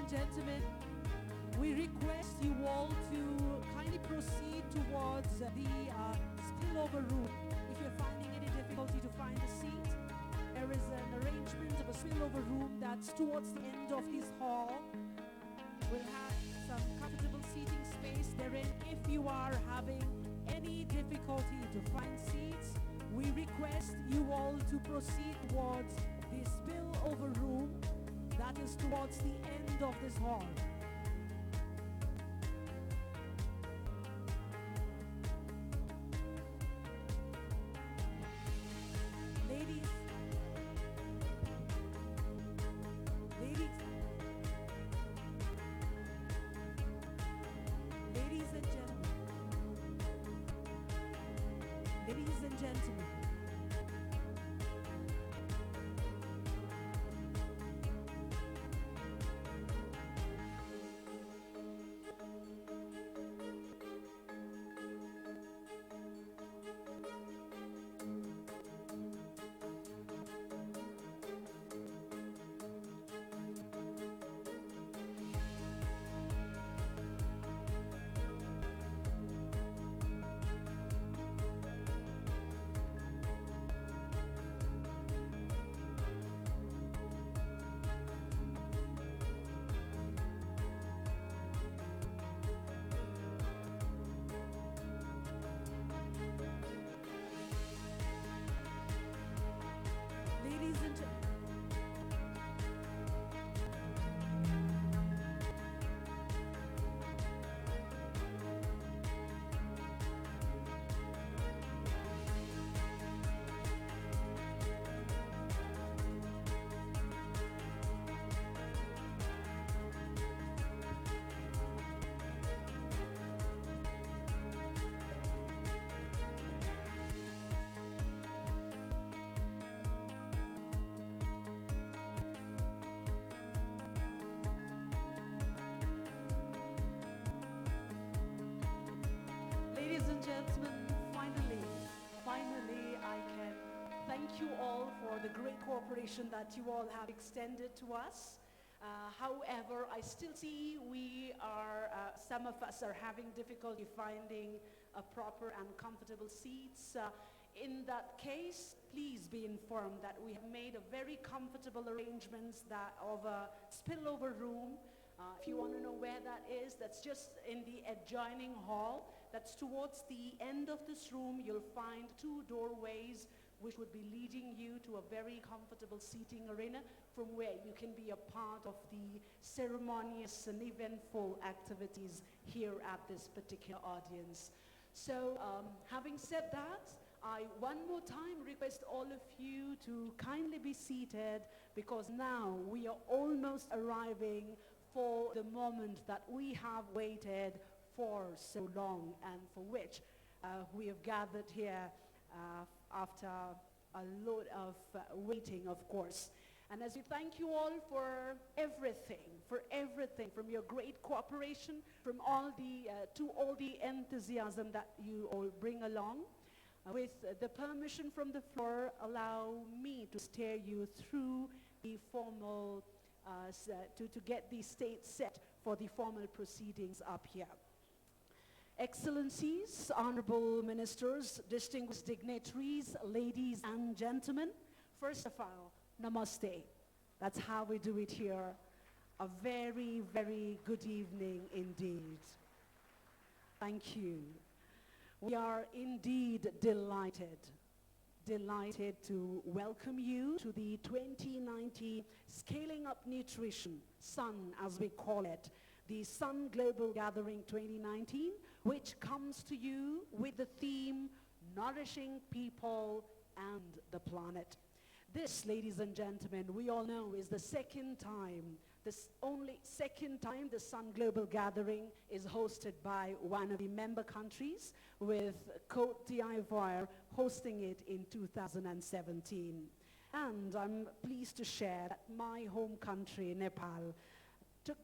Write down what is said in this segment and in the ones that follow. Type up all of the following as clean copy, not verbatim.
and gentlemen, we request you all to kindly proceed towards the spillover room. If you're finding any difficulty to find a seat, there is an arrangement of a spillover room that's towards the end of this hall. We'll have some comfortable seating space therein. If you are having any difficulty to find seats, we request you all to proceed towards the spillover room that is towards the end of this hall. Ladies, ladies, ladies and gentlemen, ladies and gentlemen, ladies and gentlemen. Ladies and gentlemen, finally, I can thank you all for the great cooperation that you all have extended to us. However, I still see some of us are having difficulty finding a proper and comfortable seats. In that case, please be informed that we have made a very comfortable arrangements of a spillover room. If you want to know where that is, that's just in the adjoining hall. That's towards the end of this room. You'll find two doorways which would be leading you to a very comfortable seating arena from where you can be a part of the ceremonious and eventful activities here at this particular audience. So having said that, I one more time request all of you to kindly be seated, because now we are almost arriving for the moment that we have waited for so long, and for which we have gathered here after a lot of waiting, of course. And as we thank you all for everything, from your great cooperation, from all the enthusiasm that you all bring along. With the permission from the floor, allow me to steer you through the formal, to get the stage set for the formal proceedings up here. Excellencies, honorable ministers, distinguished dignitaries, ladies and gentlemen, first of all, namaste. That's how we do it here. A very, very good evening indeed. Thank you. We are indeed delighted to welcome you to the 2019 Scaling Up Nutrition, SUN as we call it, the SUN Global Gathering 2019, which comes to you with the theme, Nourishing People and the Planet. This, ladies and gentlemen, we all know is the only second time the SUN Global Gathering is hosted by one of the member countries, with Côte d'Ivoire hosting it in 2017. And I'm pleased to share that my home country, Nepal, took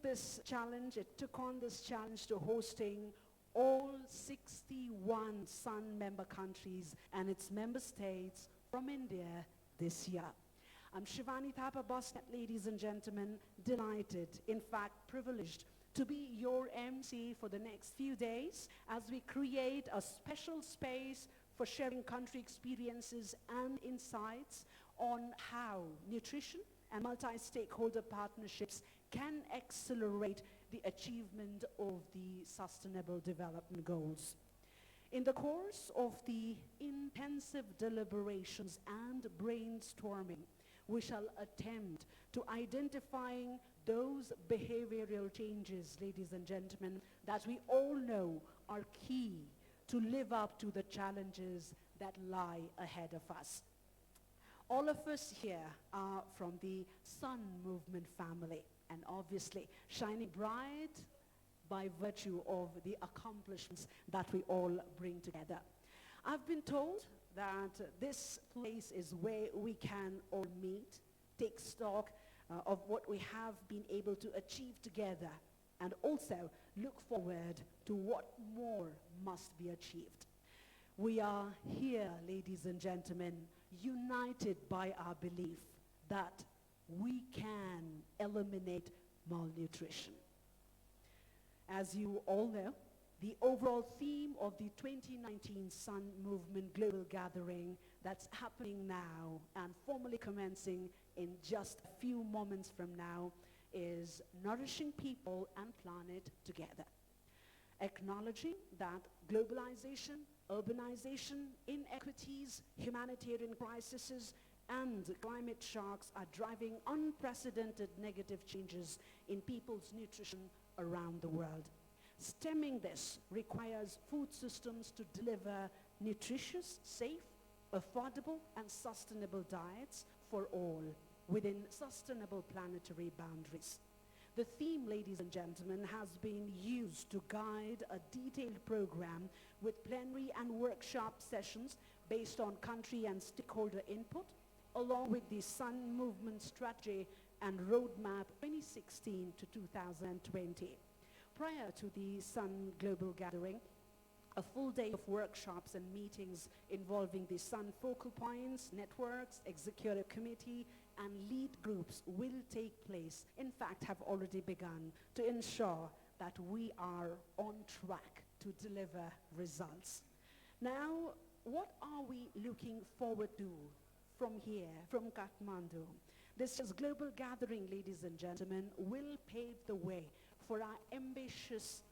on this challenge to hosting all 61 SUN member countries and its member states from India this year. I'm Shivani Thapa Bosnet, ladies and gentlemen, delighted, in fact privileged, to be your MC for the next few days as we create a special space for sharing country experiences and insights on how nutrition and multi-stakeholder partnerships can accelerate the achievement of the Sustainable Development Goals. In the course of the intensive deliberations and brainstorming, we shall attempt to identifying those behavioral changes, ladies and gentlemen, that we all know are key to live up to the challenges that lie ahead of us. All of us here are from the Sun Movement family, and obviously shining bright by virtue of the accomplishments that we all bring together. I've been told that this place is where we can all meet, take stock of what we have been able to achieve together, and also look forward to what more must be achieved. We are here, ladies and gentlemen, united by our belief that we can eliminate malnutrition. As you all know, the overall theme of the 2019 Sun Movement Global Gathering that's happening now and formally commencing in just a few moments from now is nourishing people and planet together. Acknowledging that globalization, urbanization, inequities, humanitarian crises, and climate shocks are driving unprecedented negative changes in people's nutrition around the world. Stemming this requires food systems to deliver nutritious, safe, affordable, and sustainable diets for all within sustainable planetary boundaries. The theme, ladies and gentlemen, has been used to guide a detailed program with plenary and workshop sessions based on country and stakeholder input, along with the Sun Movement Strategy and Roadmap 2016 to 2020. Prior to the Sun Global Gathering, a full day of workshops and meetings involving the Sun focal points, networks, executive committee, and lead groups will take place, in fact have already begun, to ensure that we are on track to deliver results. Now, what are we looking forward to from here, from Kathmandu? This year's global gathering, ladies and gentlemen, will pave the way for our ambitions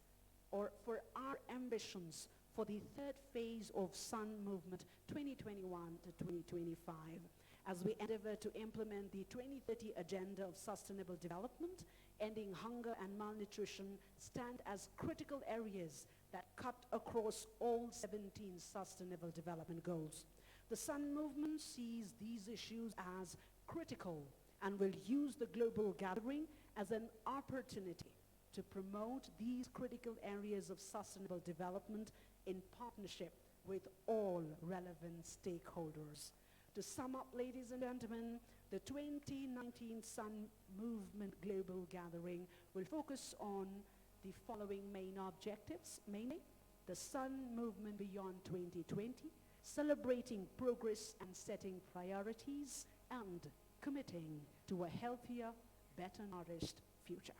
for the third phase of Sun Movement 2021 to 2025, as we endeavor to implement the 2030 Agenda of Sustainable Development. Ending hunger and malnutrition stand as critical areas that cut across all 17 Sustainable Development Goals. The Sun Movement sees these issues as critical and will use the global gathering as an opportunity to promote these critical areas of sustainable development in partnership with all relevant stakeholders. To sum up, ladies and gentlemen, the 2019 Sun Movement Global Gathering will focus on the following main objectives, mainly the Sun Movement Beyond 2020, celebrating progress and setting priorities, and committing to a healthier, better nourished future.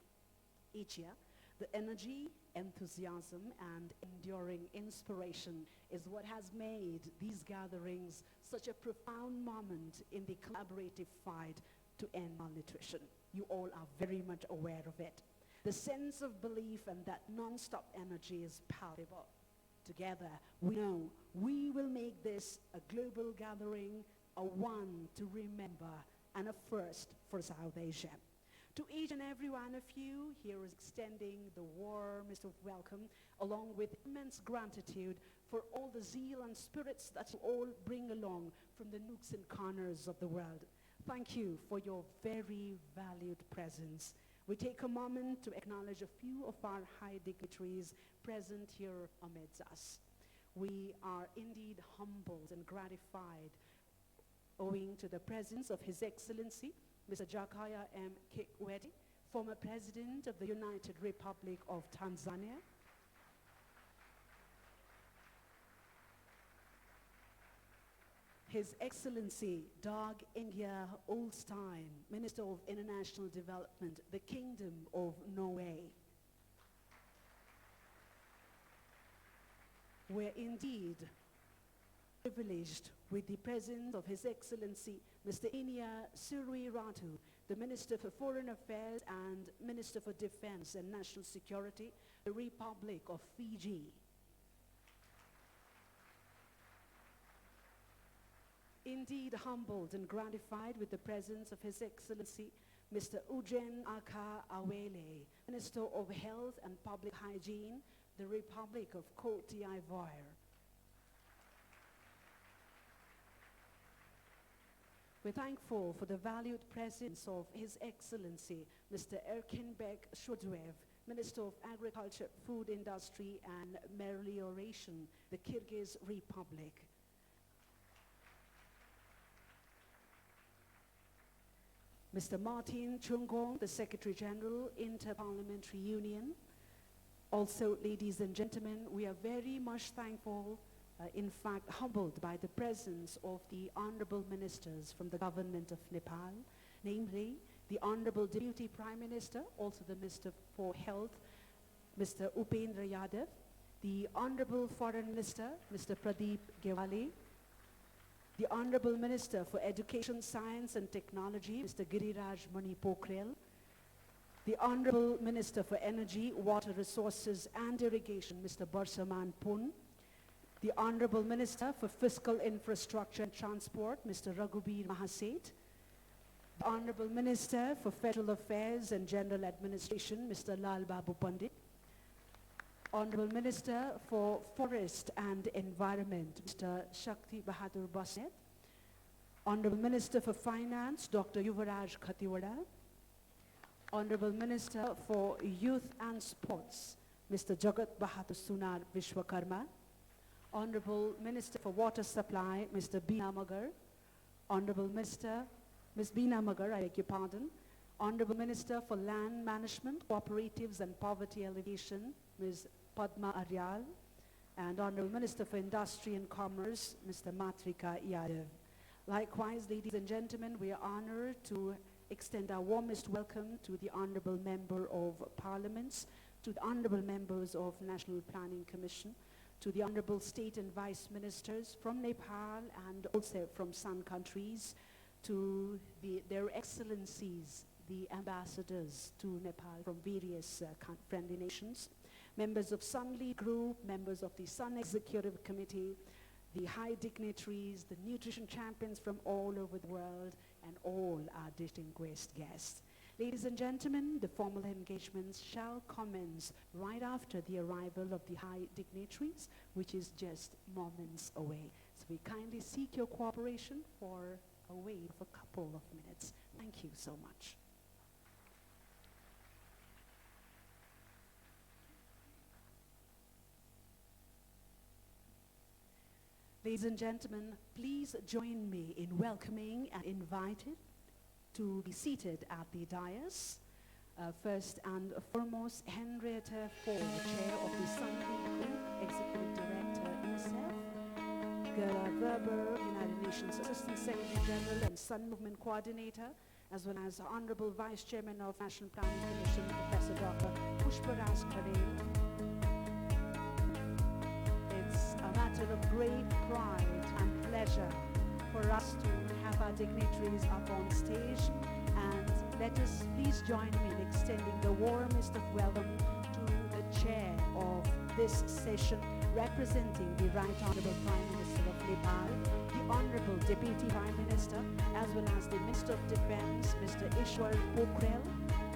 Each year, the energy, enthusiasm, and enduring inspiration is what has made these gatherings such a profound moment in the collaborative fight to end malnutrition. You all are very much aware of it. The sense of belief and that non-stop energy is palpable. Together, we know we will make this a global gathering, a one to remember, and a first for South Asia. To each and every one of you, here is extending the warmest of welcome, along with immense gratitude for all the zeal and spirits that you all bring along from the nooks and corners of the world. Thank you for your very valued presence. We take a moment to acknowledge a few of our high dignitaries present here amidst us. We are indeed humbled and gratified owing to the presence of His Excellency, Mr. Jakaya M. Kikwete, former President of the United Republic of Tanzania. His Excellency Dag Inge Ulstein, Minister of International Development, the Kingdom of Norway. We're indeed privileged with the presence of His Excellency Mr. Inia Surui Ratu, the Minister for Foreign Affairs and Minister for Defense and National Security, the Republic of Fiji. Indeed humbled and gratified with the presence of His Excellency Mr. Ujen Aka Awele, Minister of Health and Public Hygiene, the Republic of Côte d'Ivoire. We're thankful for the valued presence of His Excellency Mr. Erkinbek Shodwev, Minister of Agriculture, Food Industry and Melioration, the Kyrgyz Republic. Mr. Martin Chungong, the Secretary General, Inter-Parliamentary Union. Also, ladies and gentlemen, we are very much thankful, in fact humbled by the presence of the Honorable Ministers from the Government of Nepal, namely the Honorable Deputy Prime Minister, also the Minister for Health, Mr. Upendra Yadav, the Honorable Foreign Minister, Mr. Pradeep Gewali, the Honorable Minister for Education, Science and Technology, Mr. Giriraj Mani Pokhrel, the Honorable Minister for Energy, Water Resources and Irrigation, Mr. Barsaman Pun, the Honorable Minister for Fiscal Infrastructure and Transport, Mr. Raghubir Mahaset, the Honorable Minister for Federal Affairs and General Administration, Mr. Lal Babu Pandit, Honorable Minister for Forest and Environment, Mr. Shakti Bahadur Baset, Honorable Minister for Finance, Dr. Yuvaraj Khatiwada, Honorable Minister for Youth and Sports, Mr. Jagat Bahadur Sunar Vishwakarma, Honorable Minister for Water Supply, Mr. Beena Magar, Honorable Minister, Ms. Beena Magar, I beg your pardon, Honorable Minister for Land Management, Cooperatives and Poverty Alleviation, Ms. Padma Aryal, and Honorable Minister for Industry and Commerce, Mr. Matrika Yadav. Likewise, ladies and gentlemen, we are honored to extend our warmest welcome to the Honorable Member of Parliaments, to the Honorable Members of National Planning Commission, to the Honorable State and Vice Ministers from Nepal and also from Sun countries, to their Excellencies, the ambassadors to Nepal from various friendly nations, members of Sun Lead Group, members of the Sun Executive Committee, the high dignitaries, the nutrition champions from all over the world, and all our distinguished guests. Ladies and gentlemen, the formal engagements shall commence right after the arrival of the high dignitaries, which is just moments away. So we kindly seek your cooperation for a wait of a couple of minutes. Thank you so much. Ladies and gentlemen, please join me in welcoming and invited to be seated at the dais. First and foremost, Henrietta Ford, Chair of the SUNGG19 Group, Executive Director, UNICEF, Gerda Verber, United Nations Assistant Secretary General and Sun Movement Coordinator, as well as Honorable Vice Chairman of National Planning Commission, Professor Dr. Pushparas Kharel. It's a matter of great pride and pleasure for us to have our dignitaries up on stage, and let us please join me in extending the warmest of welcome to the chair of this session, representing the Right Honorable Prime Minister of Nepal, the Honorable Deputy Prime Minister, as well as the Minister of Defense, Mr. Ishwar Pokhrel,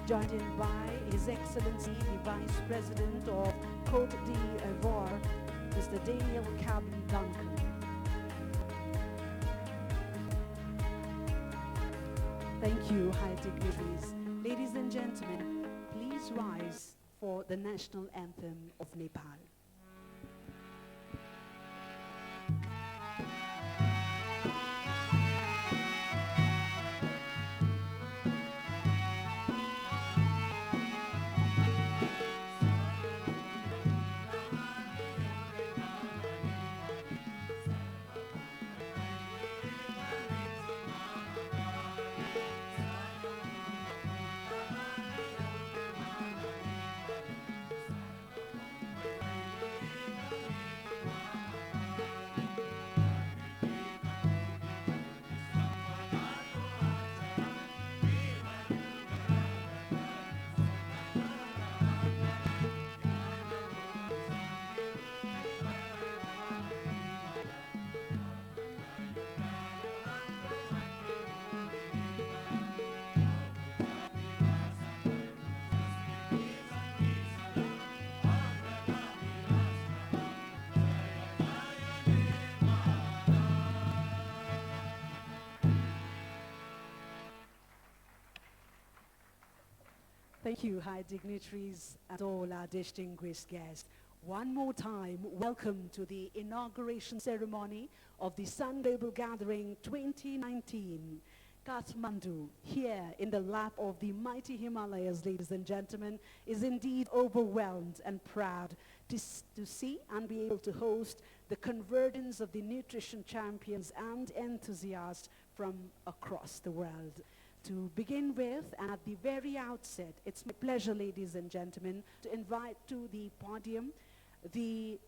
joined in by His Excellency, the Vice President of Côte d'Ivoire, Mr. Daniel Cabin Duncan. Thank you, high dignitaries. Ladies and gentlemen, please rise for the national anthem of Nepal. Thank you, high dignitaries and all our distinguished guests. One more time, welcome to the inauguration ceremony of the Sun Global Gathering 2019. Kathmandu, here in the lap of the mighty Himalayas, ladies and gentlemen, is indeed overwhelmed and proud to see and be able to host the convergence of the nutrition champions and enthusiasts from across the world. To begin with, and at the very outset, it's my pleasure, ladies and gentlemen, to invite to the podium the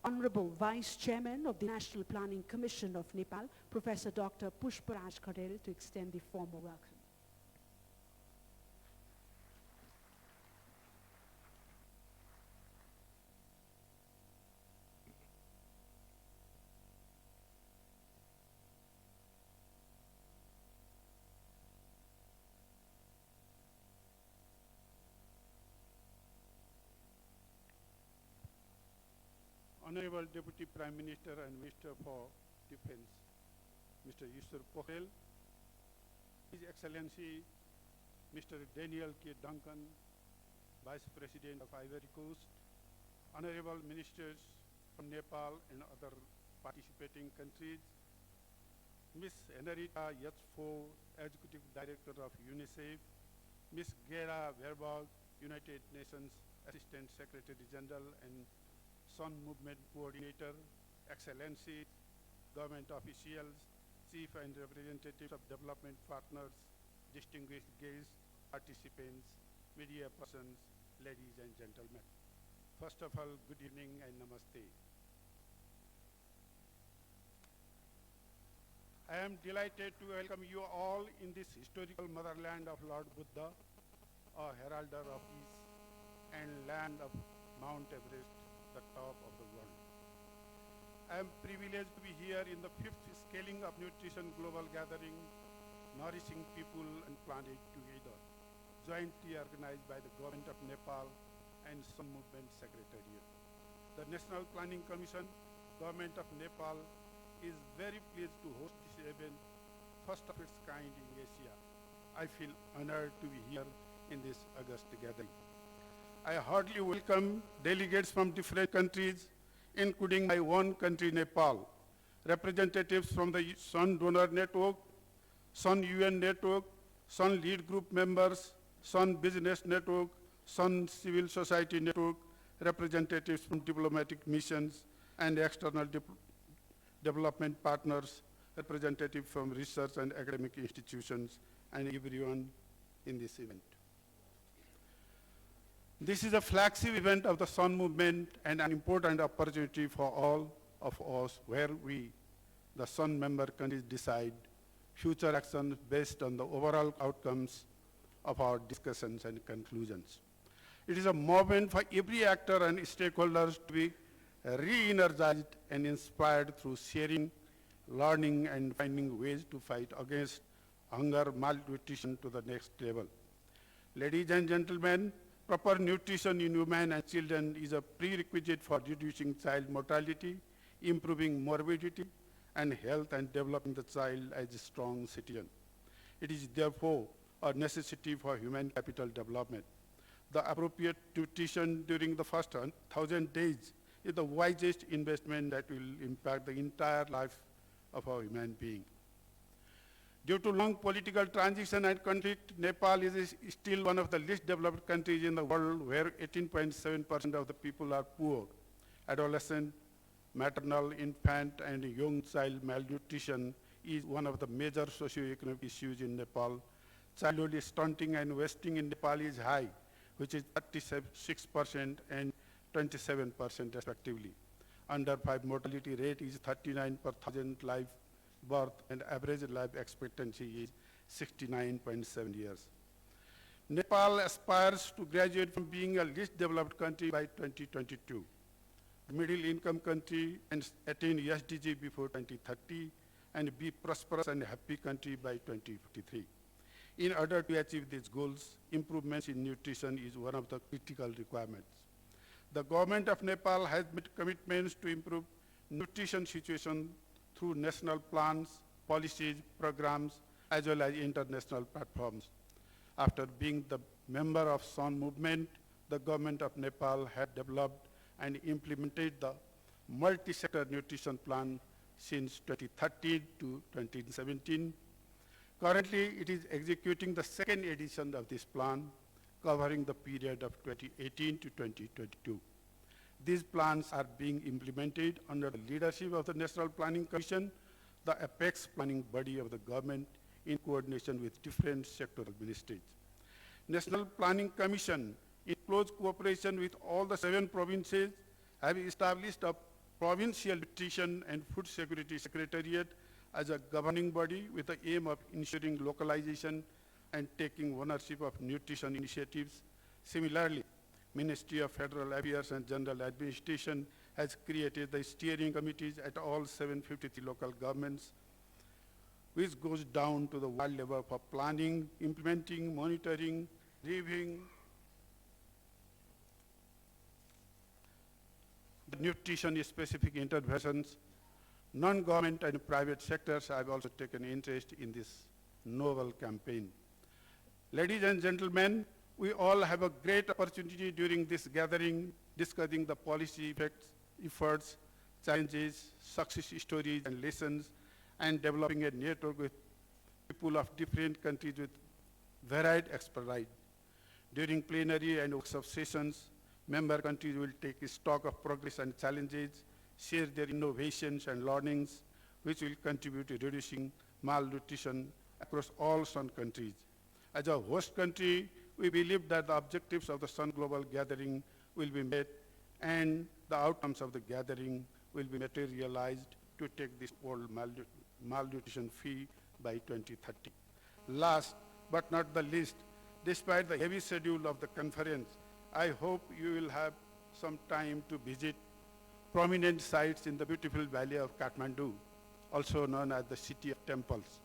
Honorable Vice Chairman of the National Planning Commission of Nepal, Professor Dr. Pushparaj Kharel, to extend the formal welcome. Honorable Deputy Prime Minister and Minister for Defense, Mr. Yusuf Pokhel, His Excellency Mr. Daniel K. Duncan, Vice President of Ivory Coast, Honorable Ministers from Nepal and other participating countries, Ms. Henrietta Yatsfo, Executive Director of UNICEF, Ms. Gera Verborg, United Nations Assistant Secretary General and Sun Movement Coordinator, Excellencies, government officials, chief and representatives of development partners, distinguished guests, participants, media persons, ladies and gentlemen. First of all, good evening and namaste. I am delighted to welcome you all in this historical motherland of Lord Buddha, a heralder of peace, and land of Mount Everest, the top of the world. I am privileged to be here in the 5th Scaling of Nutrition Global Gathering, Nourishing People and Planet Together, jointly organized by the Government of Nepal and Sun Movement Secretariat. The National Planning Commission, Government of Nepal, is very pleased to host this event, first of its kind in Asia. I feel honored to be here in this august gathering. I heartily welcome delegates from different countries, including my own country, Nepal, representatives from the Sun Donor Network, Sun UN Network, Sun Lead Group members, Sun Business Network, Sun Civil Society Network, representatives from diplomatic missions and external development partners, representatives from research and academic institutions, and everyone in this event. This is a flagship event of the Sun Movement and an important opportunity for all of us where we, the Sun member countries, decide future actions based on the overall outcomes of our discussions and conclusions. It is a moment for every actor and stakeholders to be re-energized and inspired through sharing, learning, and finding ways to fight against hunger, malnutrition to the next level. Ladies and gentlemen, proper nutrition in women and children is a prerequisite for reducing child mortality, improving morbidity and health, and developing the child as a strong citizen. It is therefore a necessity for human capital development. The appropriate nutrition during the first 1,000 days is the wisest investment that will impact the entire life of a human being. Due to long political transition and conflict, Nepal is still one of the least developed countries in the world, where 18.7% of the people are poor. Adolescent, maternal, infant, and young child malnutrition is one of the major socio-economic issues in Nepal. Childhood stunting and wasting in Nepal is high, which is 36% and 27% respectively. Under 5 mortality rate is 39 per 1,000 live birth, and average life expectancy is 69.7 years. Nepal aspires to graduate from being a least developed country by 2022, middle income country, and attain SDG before 2030, and be prosperous and happy country by 2053. In order to achieve these goals, improvements in nutrition is one of the critical requirements. The government of Nepal has made commitments to improve nutrition situation through national plans, policies, programs, as well as international platforms. After being the member of Sun movement, the government of Nepal had developed and implemented the multi-sector nutrition plan since 2013 to 2017. Currently, it is executing the second edition of this plan, covering the period of 2018 to 2022. These plans are being implemented under the leadership of the National Planning Commission, the apex planning body of the government, in coordination with different sectoral ministries. National Planning Commission, in close cooperation with all the 7 provinces, have established a Provincial Nutrition and Food Security Secretariat as a governing body with the aim of ensuring localization and taking ownership of nutrition initiatives. Similarly, Ministry of Federal Affairs and General Administration has created the steering committees at all 753 local governments, which goes down to the world level for planning, implementing, monitoring, reviewing the nutrition-specific interventions. Non-government and private sectors have also taken interest in this novel campaign. Ladies and gentlemen, we all have a great opportunity during this gathering, discussing the policy effects, efforts, challenges, success stories and lessons, and developing a network with people of different countries with varied expertise. During plenary and workshop sessions, member countries will take stock of progress and challenges, share their innovations and learnings, which will contribute to reducing malnutrition across all Sun countries. As a host country, we believe that the objectives of the Sun Global Gathering will be met and the outcomes of the gathering will be materialized to take this world malnutrition free by 2030. Last but not the least, despite the heavy schedule of the conference, I hope you will have some time to visit prominent sites in the beautiful valley of Kathmandu, also known as the City of Temples,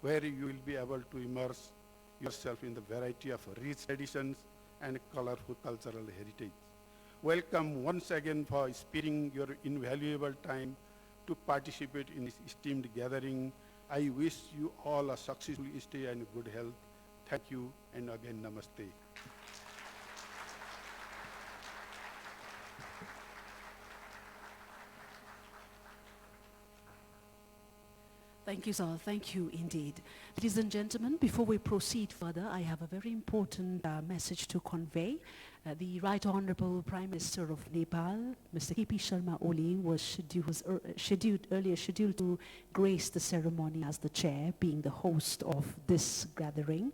where you will be able to immerse yourself in the variety of rich traditions and colorful cultural heritage. Welcome once again for sparing your invaluable time to participate in this esteemed gathering. I wish you all a successful stay and good health. Thank you, and again, namaste. Thank you, sir. Thank you indeed. Ladies and gentlemen, before we proceed further, I have a very important message to convey. The Right Honorable Prime Minister of Nepal, Mr. K.P. Sharma Oli, was scheduled to grace the ceremony as the chair, being the host of this gathering.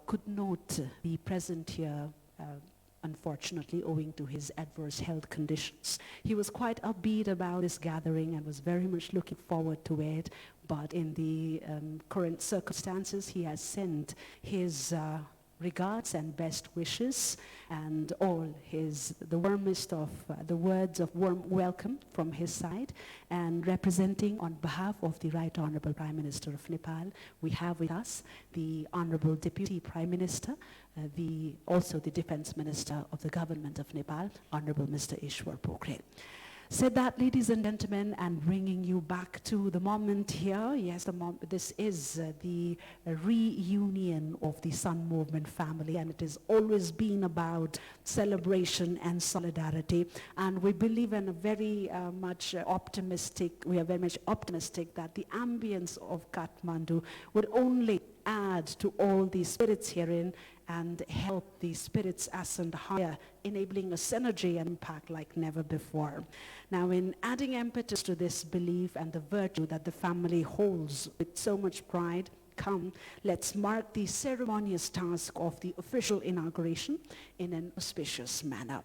Could not be present here, unfortunately, owing to his adverse health conditions. He was quite upbeat about this gathering and was very much looking forward to it, but in the current circumstances, he has sent his regards and best wishes and all the warmest of the words of warm welcome from his side. And representing on behalf of the Right Honorable Prime Minister of Nepal, we have with us the Honorable Deputy Prime Minister, also the Defense Minister of the Government of Nepal, Honorable Mr. Ishwar Pokhrel. Said that, ladies and gentlemen, and bringing you back to the moment here, yes, this is the reunion of the Sun Movement family, and it has always been about celebration and solidarity. And we believe in a very much optimistic that the ambience of Kathmandu would only add to all the spirits herein and help the spirits ascend higher, enabling a synergy and impact like never before. Now, in adding impetus to this belief and the virtue that the family holds with so much pride, come, let's mark the ceremonious task of the official inauguration in an auspicious manner.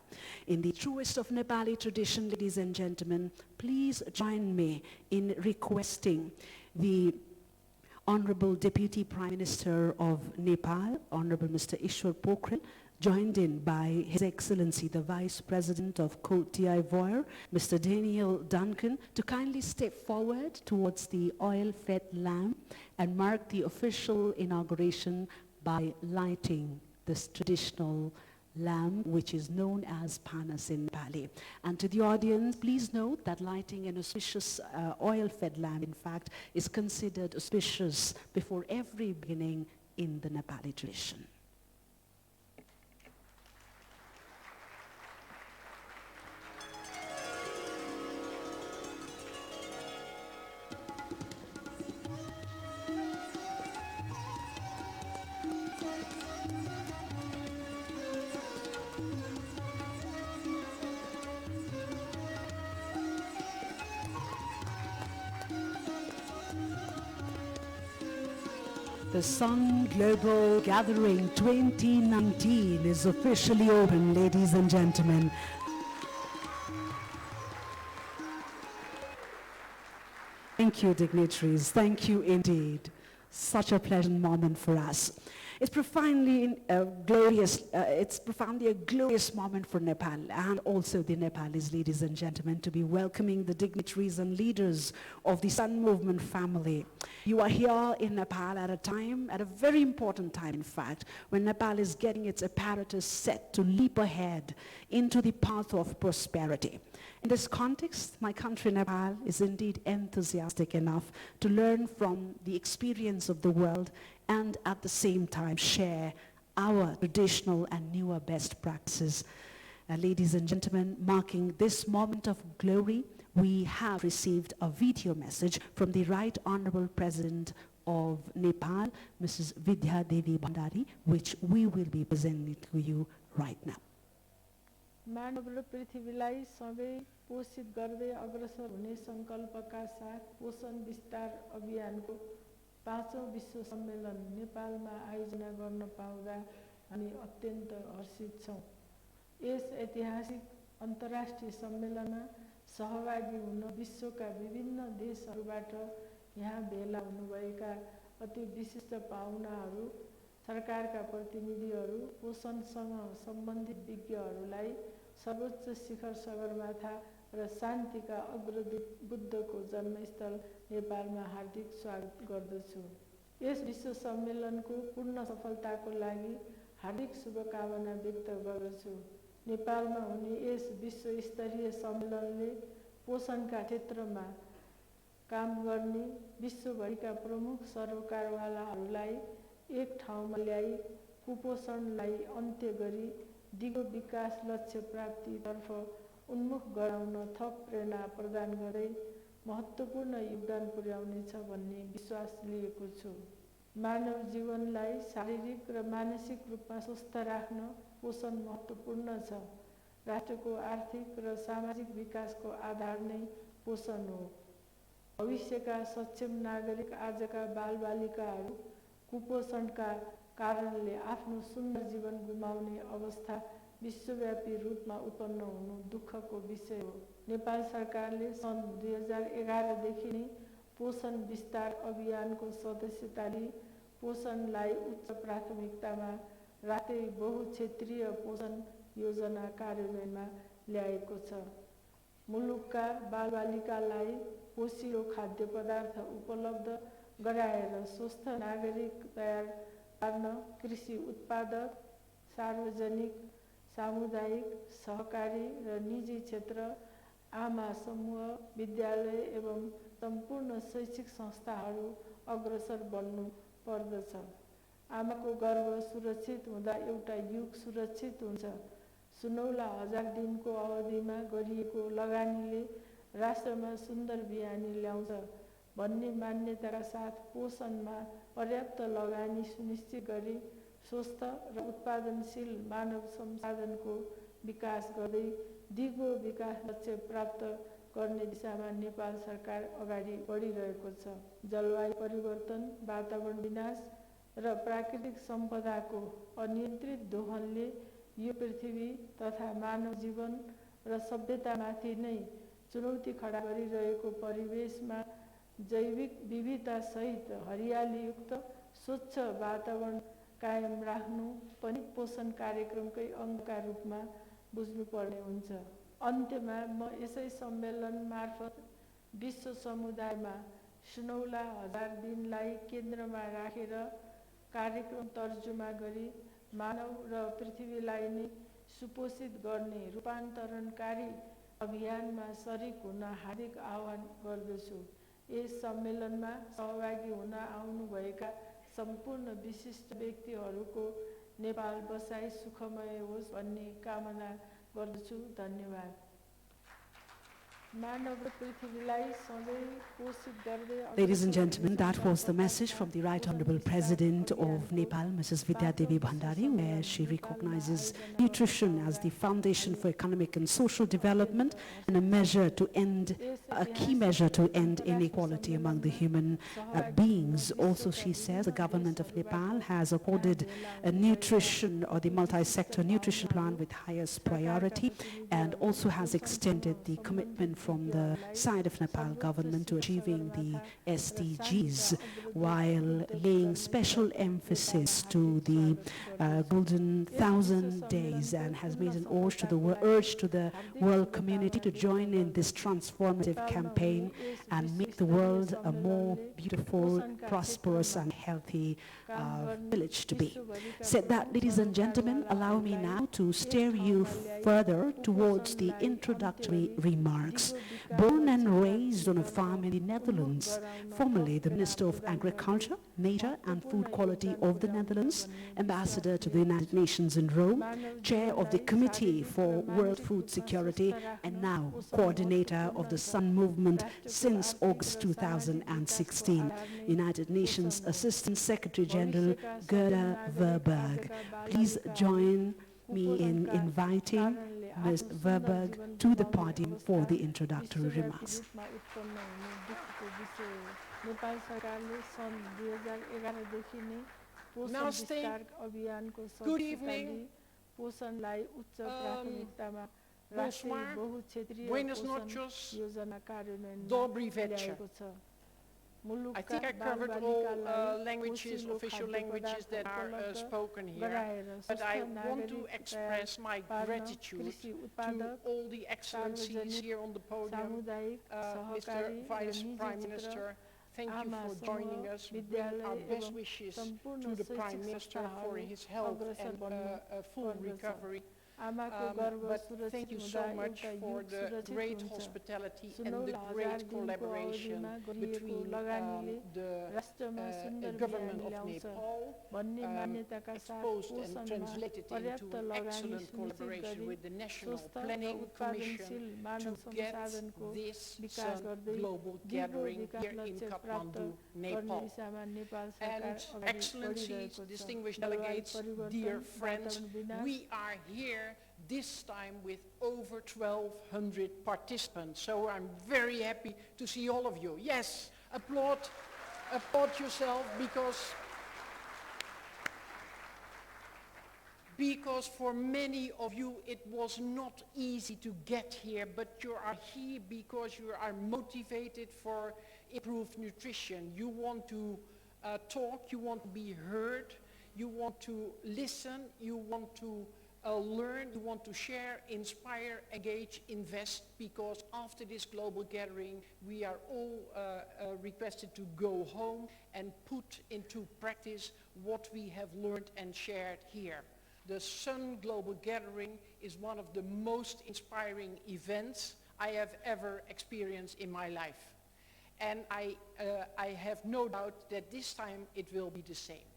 In the truest of Nepali tradition, ladies and gentlemen, please join me in requesting the Honorable Deputy Prime Minister of Nepal, Honorable Mr. Ishwar Pokhrel, joined in by His Excellency the Vice President of Côte d'Ivoire, Mr. Daniel Duncan, to kindly step forward towards the oil-fed lamp and mark the official inauguration by lighting this traditional lamp, which is known as panas in Nepali. And to the audience, please note that lighting an auspicious oil-fed lamp, in fact, is considered auspicious before every beginning in the Nepali tradition. The Sun Global Gathering 2019 is officially open, ladies and gentlemen. Thank you, dignitaries. Thank you indeed. Such a pleasant moment for us. It's profoundly glorious. It's profoundly a glorious moment for Nepal and also the Nepalis, ladies and gentlemen, to be welcoming the dignitaries and leaders of the Sun Movement family. You are here in Nepal at a very important time, in fact, when Nepal is getting its apparatus set to leap ahead into the path of prosperity. In this context, my country, Nepal, is indeed enthusiastic enough to learn from the experience of the world and at the same time share our traditional and newer best practices. Ladies and gentlemen, marking this moment of glory, we have received a video message from the Right Honorable President of Nepal, Mrs. Vidya Devi Bhandari, which we will be presenting to you right now. मानव र पृथ्वीलाई सबै पोषित गर्दै अग्रसर हुने संकल्पका साथ पोषण विस्तार अभियानको 5औं विश्व सम्मेलन नेपालमा आयोजना गर्न पाउँदा हामी अत्यन्त हर्षित छौं। यस ऐतिहासिक अन्तर्राष्ट्रिय सम्मेलनमा सहभागी हुन विश्वका विभिन्न देशहरूबाट यहाँ भेला हुनुभएका अति विशिष्ट पाहुनाहरू, सरकारका प्रतिनिधिहरू, पोषणसँग सम्बन्धित विज्ञहरूलाई सर्वोच्च शिखर सगरमाथा र शान्तिका अग्रदूत बुद्धको जन्मस्थल नेपालमा हार्दिक स्वागत गर्दछु। यस विश्व सम्मेलनको पूर्ण सफलताको लागि हार्दिक शुभकामना व्यक्त गर्दछु। नेपालमा हुने यस विश्वस्तरीय सम्मेलनले पोषणका क्षेत्रमा काम गर्ने विश्वभरिका प्रमुख सरोकारवालाहरूलाई एक ठाउँमा ल्याई कुपोषणलाई अन्त्य गरी दिगो विकास लक्ष्य प्राप्तितर्फ उन्मुख गराउन थप प्रेरणा प्रदान गर्दै महत्त्वपूर्ण योगदान पुर्याउनेछ भन्ने विश्वास लिएको छु। मानव जीवनलाई शारीरिक र मानसिक रूपमा स्वस्थ राख्न पोषण महत्त्वपूर्ण छ। राष्ट्रको आर्थिक र सामाजिक विकासको आधार नै पोषण हो। भविष्यका सक्षम नागरिक आजका बालबालिकाहरू कुपोषणका कारणले आफ्नो सुन्दर जीवन गुमाउने अवस्था विश्वव्यापी रूपमा उत्पन्न हुनु दुःखको विषय हो। नेपाल सरकारले सन् 2011 देखि नै पोषण विस्तार अभियानको सदस्यता लिई पोषणलाई उच्च प्राथमिकतामा राख्दै बहुक्षेत्रीय पोषण योजना कार्यान्वयनमा ल्याएको छ। मुलुकका बालबालिकालाई पोषिलो खाद्य पदार्थ उपलब्ध गराएर स्वस्थ नागरिक तयार पार्न कृषि उत्पादक, सार्वजनिक, सामुदायिक, सहकारी र निजी क्षेत्र, आमा समूह, विद्यालय एवं सम्पूर्ण शैक्षिक संस्थाहरू अग्रसर बन्नु पर्दछ। आमाको गर्भ सुरक्षित हुँदा एउटा युग सुरक्षित हुन्छ। सुनौला 1000 दिनको अवधिमा गरिएको लगानीले राष्ट्रमा सुन्दर बिहानी ल्याउँछ भन्ने मान्यताका साथ पोषणमा पर्याप्त लगानी सुनिश्चित गरी स्वस्थ र उत्पादनशील मानव संसाधनको विकास गर्दै दिगो विकास लक्ष्य प्राप्त गर्ने दिशामा नेपाल सरकार अगाडि बढिरहेको छ। जलवायु परिवर्तन, वातावरण विनाश र प्राकृतिक सम्पदाको अनियन्त्रित दोहनले यो पृथ्वी तथा मानव जीवन र सभ्यतामाथि नै चुनौती खडा गरिरहेको परिवेशमा जैविक विविधता सहित हरियालीयुक्त स्वच्छ वातावरण कायम राख्नु पनि पोषण कार्यक्रमकै अङ्गका रूपमा बुझ्नुपर्ने हुन्छ। अन्त्यमा म यसै सम्मेलन मार्फत विश्व समुदायमा सुनौला 1000 दिनलाई केन्द्रमा राखेर कार्यक्रम तर्जुमा गरी मानव र पृथ्वीलाई नै सुपोषित गर्ने रूपान्तरणकारी अभियानमा सरिक हुन हार्दिक आह्वान गर्दछु। यस सम्मेलनमा सहभागी हुन आउनुभएका सम्पूर्ण विशिष्ट व्यक्तिहरूको नेपाल बसाई सुखमय होस् भन्ने कामना गर्दछु। धन्यवाद। मानव र पृथ्वीलाई सधैँ पोषित गर्दै Ladies and gentlemen, that was the message from the Right Honorable President of Nepal, Mrs. Vidya Devi Bhandari, where she recognizes nutrition as the foundation for economic and social development and a key measure to end inequality among the human beings. Also, she says the government of Nepal has accorded a nutrition or the multi-sector nutrition plan with highest priority and also has extended the commitment from the side of Nepal government to achieving the SDGs, while laying special emphasis to the golden 1,000 days, and has made an urge to the world community to join in this transformative campaign and make the world a more beautiful, prosperous and healthy village to be. Said that, ladies and gentlemen, allow me now to steer you further towards the introductory remarks. Born and raised on a farm in the Netherlands, formerly the Minister of Agriculture, Nature and Food Quality of the Netherlands, Ambassador to the United Nations in Rome, Chair of the Committee for World Food Security, and now Coordinator of the Sun Movement since August 2016, United Nations Assistant Secretary General Gerda Verberg. Please join me in inviting Ms. Verberg to the podium for the introductory remarks. Namaste. Good evening. Bonsoir. Buenos noches. Dobry večer. I think I covered all languages, official languages that are spoken here, but I want to express my gratitude to all the excellencies here on the podium. Mr. Vice Prime Minister, thank you for joining us. We bring our best wishes to the Prime Minister for his health and full recovery. But thank you so much for the great hospitality and the great collaboration between the government of Nepal, exposed and translated into excellent collaboration with the National Planning Commission to get this Sun Global Gathering here in Kathmandu, Nepal. And Excellencies, distinguished delegates, dear friends, we are here this time with over 1,200 participants. So I'm very happy to see all of you. Yes, applaud yourself because for many of you it was not easy to get here, but you are here because you are motivated for improved nutrition. You want to talk, you want to be heard, you want to listen, you want to learn, you want to share, inspire, engage, invest, because after this global gathering we are all requested to go home and put into practice what we have learned and shared here. The Sun Global Gathering is one of the most inspiring events I have ever experienced in my life. And I have no doubt that this time it will be the same.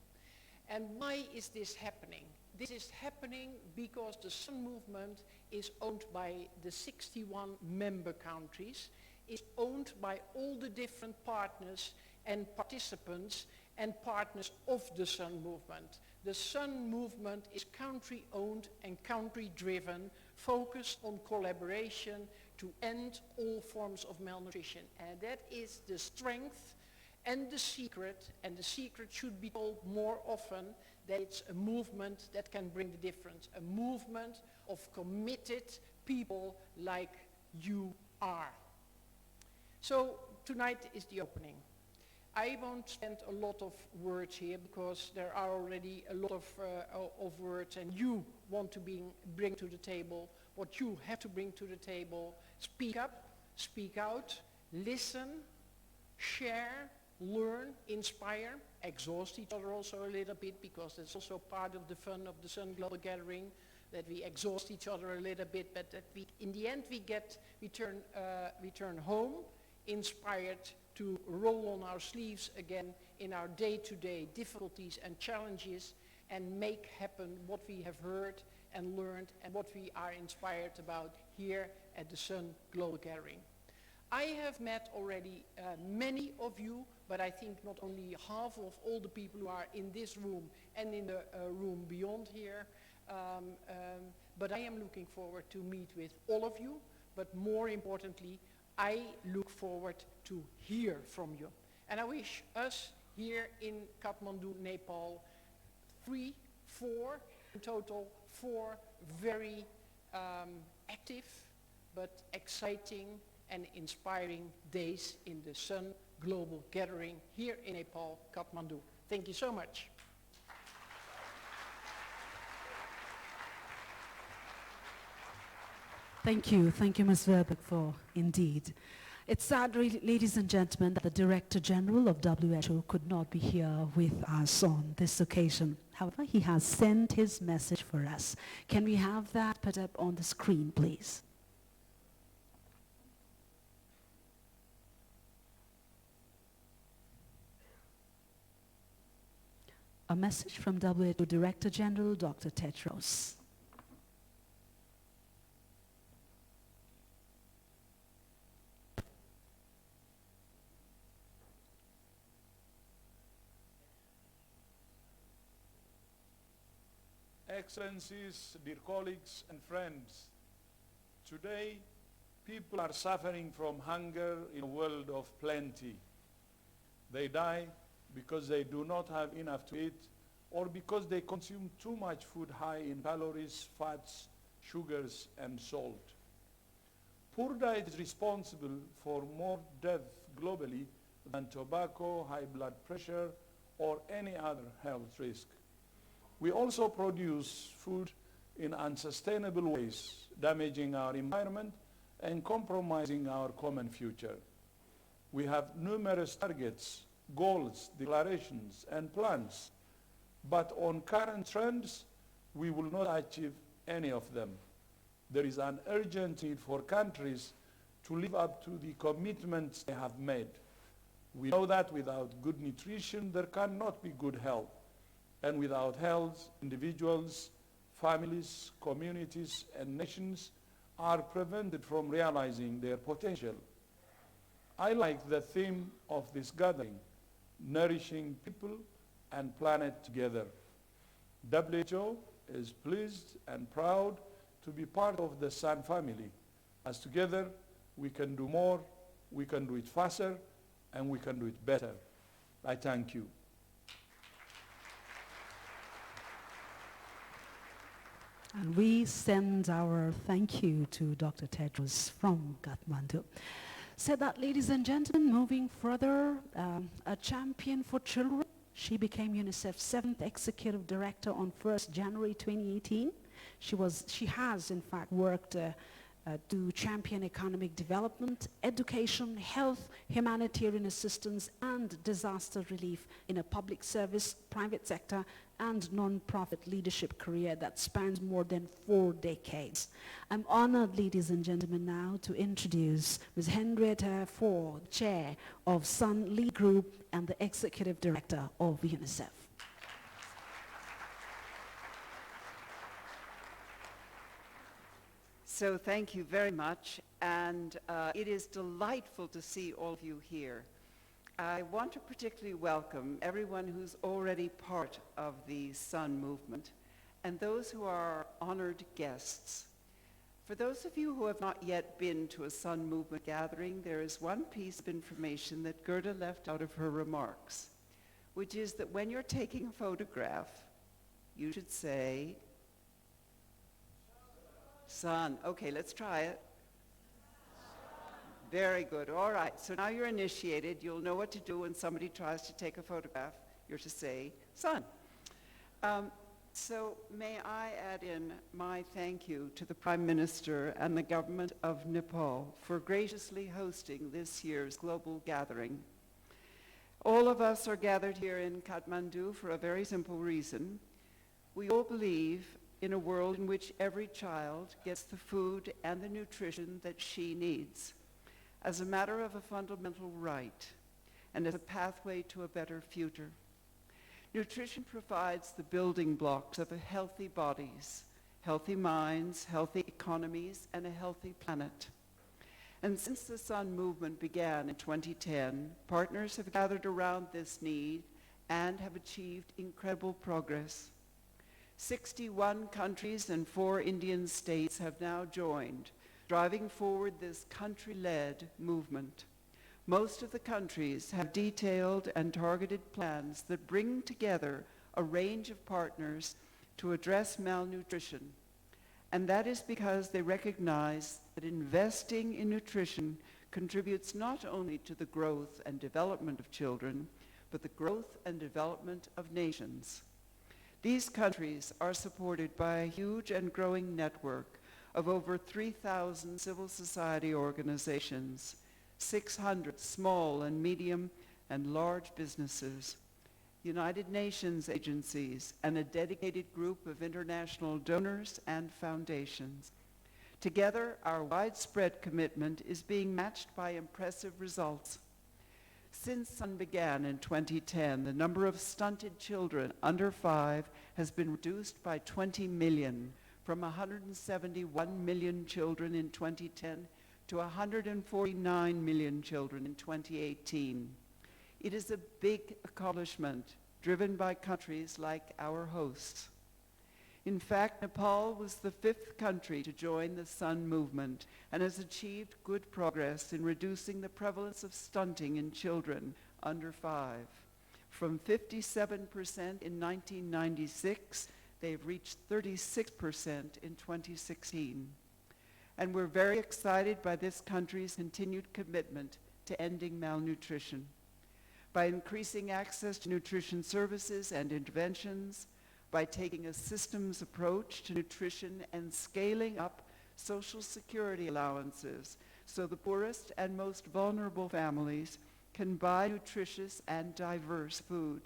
And why is this happening? This is happening because the Sun Movement is owned by the 61 member countries, is owned by all the different partners and participants and partners of the Sun Movement. The Sun Movement is country-owned and country-driven, focused on collaboration to end all forms of malnutrition. And that is the strength and the secret should be told more often, that it's a movement that can bring the difference, a movement of committed people like you are. So tonight is the opening. I won't spend a lot of words here because there are already a lot of words, and you want to bring to the table what you have to bring to the table. Speak up, speak out, listen, share, learn, inspire, exhaust each other also a little bit, because that's also part of the fun of the Sun Global Gathering, that we exhaust each other a little bit, but that we, in the end, we return home inspired to roll on our sleeves again in our day-to-day difficulties and challenges and make happen what we have heard and learned and what we are inspired about here at the Sun Global Gathering. I have met already many of you, but I think not only half of all the people who are in this room and in the room beyond here, but I am looking forward to meet with all of you, but more importantly, I look forward to hear from you. And I wish us here in Kathmandu, Nepal, 3, 4, in total 4 very active but exciting and inspiring days in the Sun Global Gathering here in Nepal, Kathmandu. Thank you so much. Thank you, Ms. Verbeek, for indeed. It's sad, ladies and gentlemen, that the Director General of WHO could not be here with us on this occasion. However, he has sent his message for us. Can we have that put up on the screen, please? A message from WHO Director General, Dr. Tedros. Excellencies, dear colleagues and friends, today people are suffering from hunger in a world of plenty. They die because they do not have enough to eat or because they consume too much food high in calories, fats, sugars, and salt. Poor diet is responsible for more death globally than tobacco, high blood pressure, or any other health risk. We also produce food in unsustainable ways, damaging our environment and compromising our common future. We have numerous targets, goals, declarations, and plans, but on current trends, we will not achieve any of them. There is an urgent need for countries to live up to the commitments they have made. We know that without good nutrition, there cannot be good health. And without health, individuals, families, communities, and nations are prevented from realizing their potential. I like the theme of this gathering, nourishing people and planet together. WHO is pleased and proud to be part of the Sun family, as together we can do more, we can do it faster, and we can do it better. I thank you. And we send our thank you to Dr. Tedros from Kathmandu. So that, ladies and gentlemen, moving further, a champion for children. She became UNICEF's 7th Executive Director on 1st January 2018. She has, in fact, worked to champion economic development, education, health, humanitarian assistance, and disaster relief in a public service, private sector, and non-profit leadership career that spans more than 4 decades. I'm honored, ladies and gentlemen, now to introduce Ms. Henrietta Ford, Chair of Sun Lead Group and the Executive Director of UNICEF. So thank you very much, and it is delightful to see all of you here. I want to particularly welcome everyone who's already part of the Sun movement and those who are honored guests. For those of you who have not yet been to a Sun movement gathering, there is one piece of information that Gerda left out of her remarks, which is that when you're taking a photograph, you should say, Sun. Okay, let's try it. Very good. All right. So now you're initiated. You'll know what to do when somebody tries to take a photograph. You're to say, Sun. So may I add in my thank you to the Prime Minister and the government of Nepal for graciously hosting this year's global gathering. All of us are gathered here in Kathmandu for a very simple reason. We all believe in a world in which every child gets the food and the nutrition that she needs as a matter of a fundamental right. and as a pathway to a better future. Nutrition provides the building blocks of a healthy bodies, healthy minds, healthy economies, and a healthy planet. And since the Sun movement began in 2010, partners have gathered around this need and have achieved incredible progress. 61 countries and 4 Indian states have now joined, driving forward this country-led movement. Most of the countries have detailed and targeted plans that bring together a range of partners to address malnutrition. And that is because they recognize that investing in nutrition contributes not only to the growth and development of children, but the growth and development of nations. These countries are supported by a huge and growing network of over 3,000 civil society organizations, 600 small and medium and large businesses, United Nations agencies, and a dedicated group of international donors and foundations. Together, our widespread commitment is being matched by impressive results. Since SUN began in 2010, the number of stunted children under 5 has been reduced by 20 million, from 171 million children in 2010 to 149 million children in 2018. It is a big accomplishment driven by countries like our hosts. In fact, Nepal was the 5th country to join the SUN movement and has achieved good progress in reducing the prevalence of stunting in children under 5. From 57% in 1996, they've reached 36% in 2016. And we're very excited by this country's continued commitment to ending malnutrition. By increasing access to nutrition services and interventions, by taking a systems approach to nutrition and scaling up Social Security allowances so the poorest and most vulnerable families can buy nutritious and diverse food,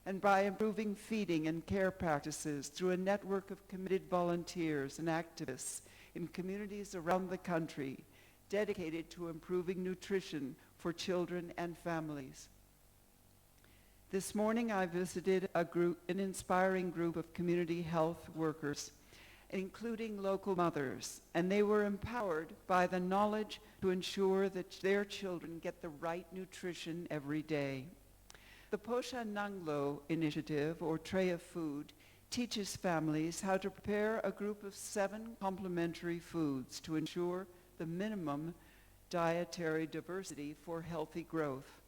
and by improving feeding and care practices through a network of committed volunteers and activists in communities around the country dedicated to improving nutrition for children and families. This morning I visited an inspiring group of community health workers, including local mothers, and they were empowered by the knowledge to ensure that their children get the right nutrition every day. The Poshan Nanglo initiative, or Tray of Food, teaches families how to prepare a group of 7 complementary foods to ensure the minimum dietary diversity for healthy growth.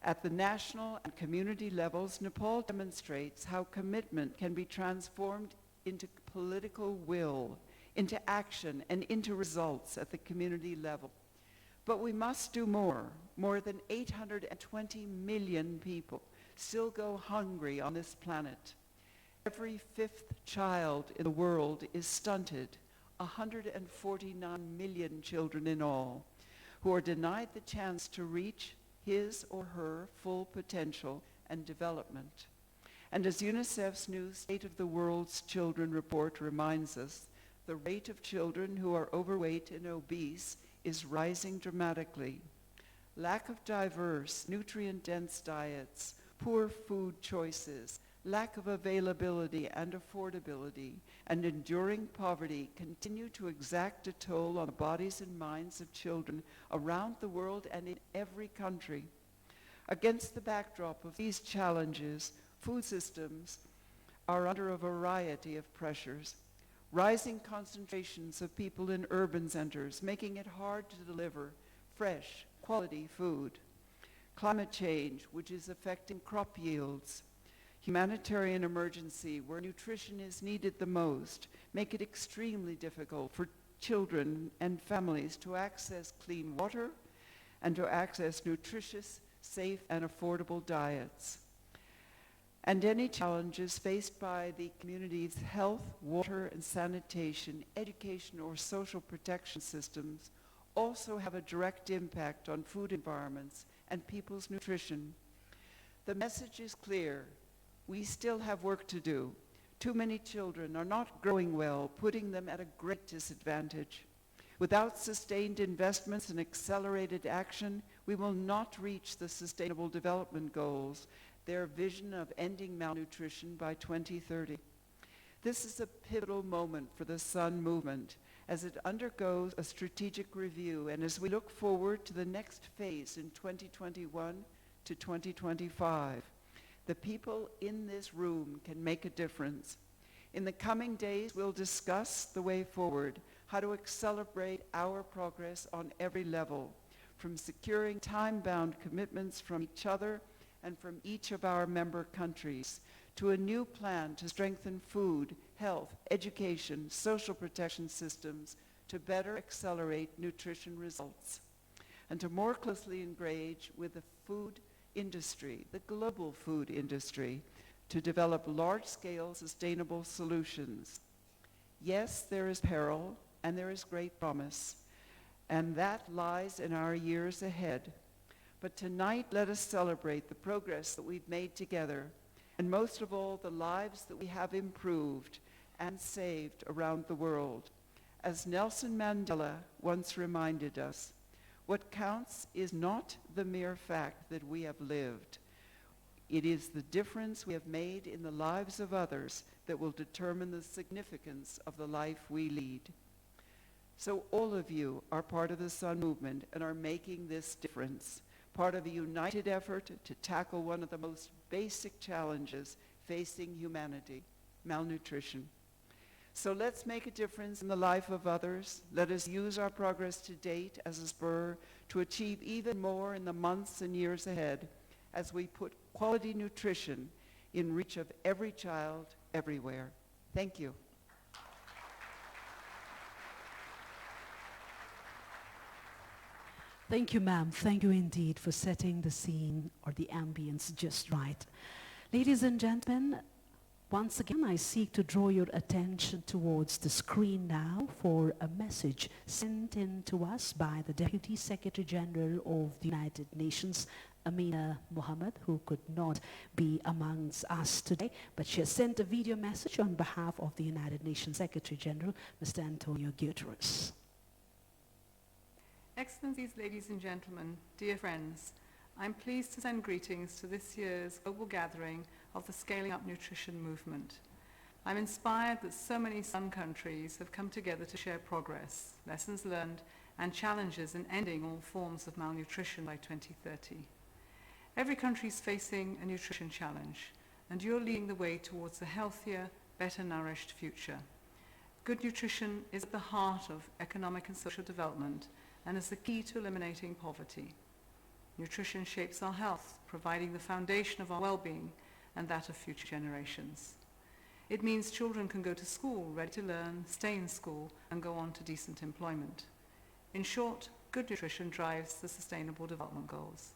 At the national and community levels, Nepal demonstrates how commitment can be transformed into political will, into action, and into results at the community level. But we must do more. More than 820 million people still go hungry on this planet. Every 5th child in the world is stunted, 149 million children in all, who are denied the chance to reach his or her full potential and development. And as UNICEF's new State of the World's Children report reminds us, the rate of children who are overweight and obese is rising dramatically. Lack of diverse, nutrient-dense diets, poor food choices, lack of availability and affordability, and enduring poverty continue to exact a toll on the bodies and minds of children around the world and in every country. Against the backdrop of these challenges, food systems are under a variety of pressures. Rising concentrations of people in urban centers, making it hard to deliver fresh, quality food. Climate change, which is affecting crop yields. Humanitarian emergency, where nutrition is needed the most, make it extremely difficult for children and families to access clean water and to access nutritious, safe, and affordable diets. And any challenges faced by the community's health, water, and sanitation, education, or social protection systems also have a direct impact on food environments and people's nutrition. The message is clear. We still have work to do. Too many children are not growing well, putting them at a great disadvantage. Without sustained investments and accelerated action, we will not reach the Sustainable Development Goals, their vision of ending malnutrition by 2030. This is a pivotal moment for the SUN movement as it undergoes a strategic review and as we look forward to the next phase in 2021 to 2025. The people in this room can make a difference. In the coming days, we'll discuss the way forward, how to accelerate our progress on every level, from securing time-bound commitments from each other and from each of our member countries, to a new plan to strengthen food, health, education, social protection systems to better accelerate nutrition results, and to more closely engage with the food industry, the global food industry, to develop large-scale sustainable solutions. Yes, there is peril and there is great promise, and that lies in our years ahead. But tonight, let us celebrate the progress that we've made together, and most of all, the lives that we have improved and saved around the world. As Nelson Mandela once reminded us, what counts is not the mere fact that we have lived. It is the difference we have made in the lives of others that will determine the significance of the life we lead. So all of you are part of the SUN movement and are making this difference, part of a united effort to tackle one of the most basic challenges facing humanity, malnutrition. So let's make a difference in the life of others. Let us use our progress to date as a spur to achieve even more in the months and years ahead as we put quality nutrition in reach of every child everywhere. Thank you. Thank you, ma'am. Thank you indeed for setting the scene or the ambience just right. Ladies and gentlemen, once again, I seek to draw your attention towards the screen now for a message sent in to us by the Deputy Secretary General of the United Nations, Amina Mohammed, who could not be amongst us today, but she has sent a video message on behalf of the United Nations Secretary General, Mr. Antonio Guterres. Excellencies, ladies and gentlemen, dear friends, I'm pleased to send greetings to this year's global gathering of the Scaling Up Nutrition movement. I'm inspired that so many SUN countries have come together to share progress, lessons learned, and challenges in ending all forms of malnutrition by 2030. Every country is facing a nutrition challenge, and you're leading the way towards a healthier, better nourished future. Good nutrition is at the heart of economic and social development and is the key to eliminating poverty. Nutrition shapes our health, providing the foundation of our well-being and that of future generations. It means children can go to school ready to learn, stay in school, and go on to decent employment. In short, good nutrition drives the Sustainable Development Goals.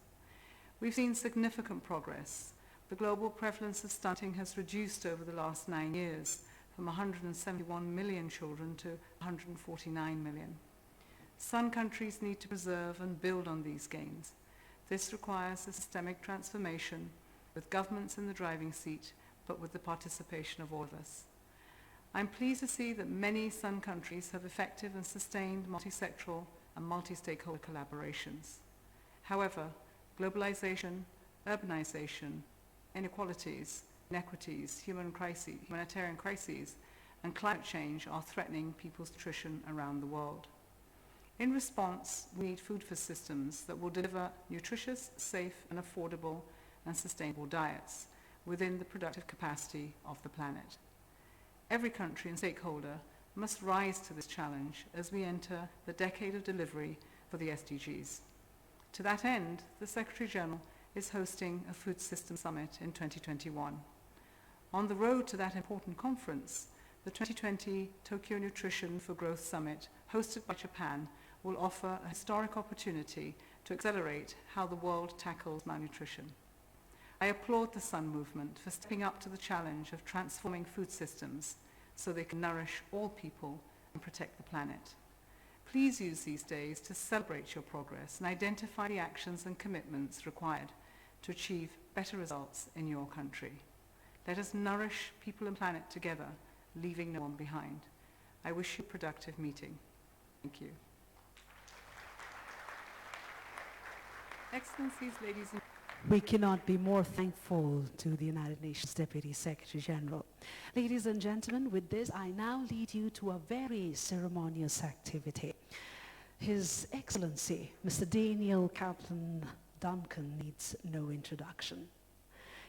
We've seen significant progress. The global prevalence of stunting has reduced over the last 9 years from 171 million children to 149 million. Some countries need to preserve and build on these gains. This requires a systemic transformation with governments in the driving seat, but with the participation of all of us. I'm pleased to see that many SUN countries have effective and sustained multi-sectoral and multi-stakeholder collaborations. However, globalization, urbanization, inequalities, inequities, humanitarian crises, and climate change are threatening people's nutrition around the world. In response, we need food for systems that will deliver nutritious, safe, and affordable and sustainable diets within the productive capacity of the planet. Every country and stakeholder must rise to this challenge as we enter the decade of delivery for the SDGs. To that end, the Secretary General is hosting a Food System Summit in 2021. On the road to that important conference, the 2020 Tokyo Nutrition for Growth Summit, hosted by Japan, will offer a historic opportunity to accelerate how the world tackles malnutrition. I applaud the SUN movement for stepping up to the challenge of transforming food systems so they can nourish all people and protect the planet. Please use these days to celebrate your progress and identify the actions and commitments required to achieve better results in your country. Let us nourish people and planet together, leaving no one behind. I wish you a productive meeting. Thank you. Excellencies, ladies and We cannot be more thankful to the United Nations Deputy Secretary General. Ladies and gentlemen, with this, I now lead you to a very ceremonious activity. His Excellency, Mr. Daniel Kaplan Duncan, needs no introduction.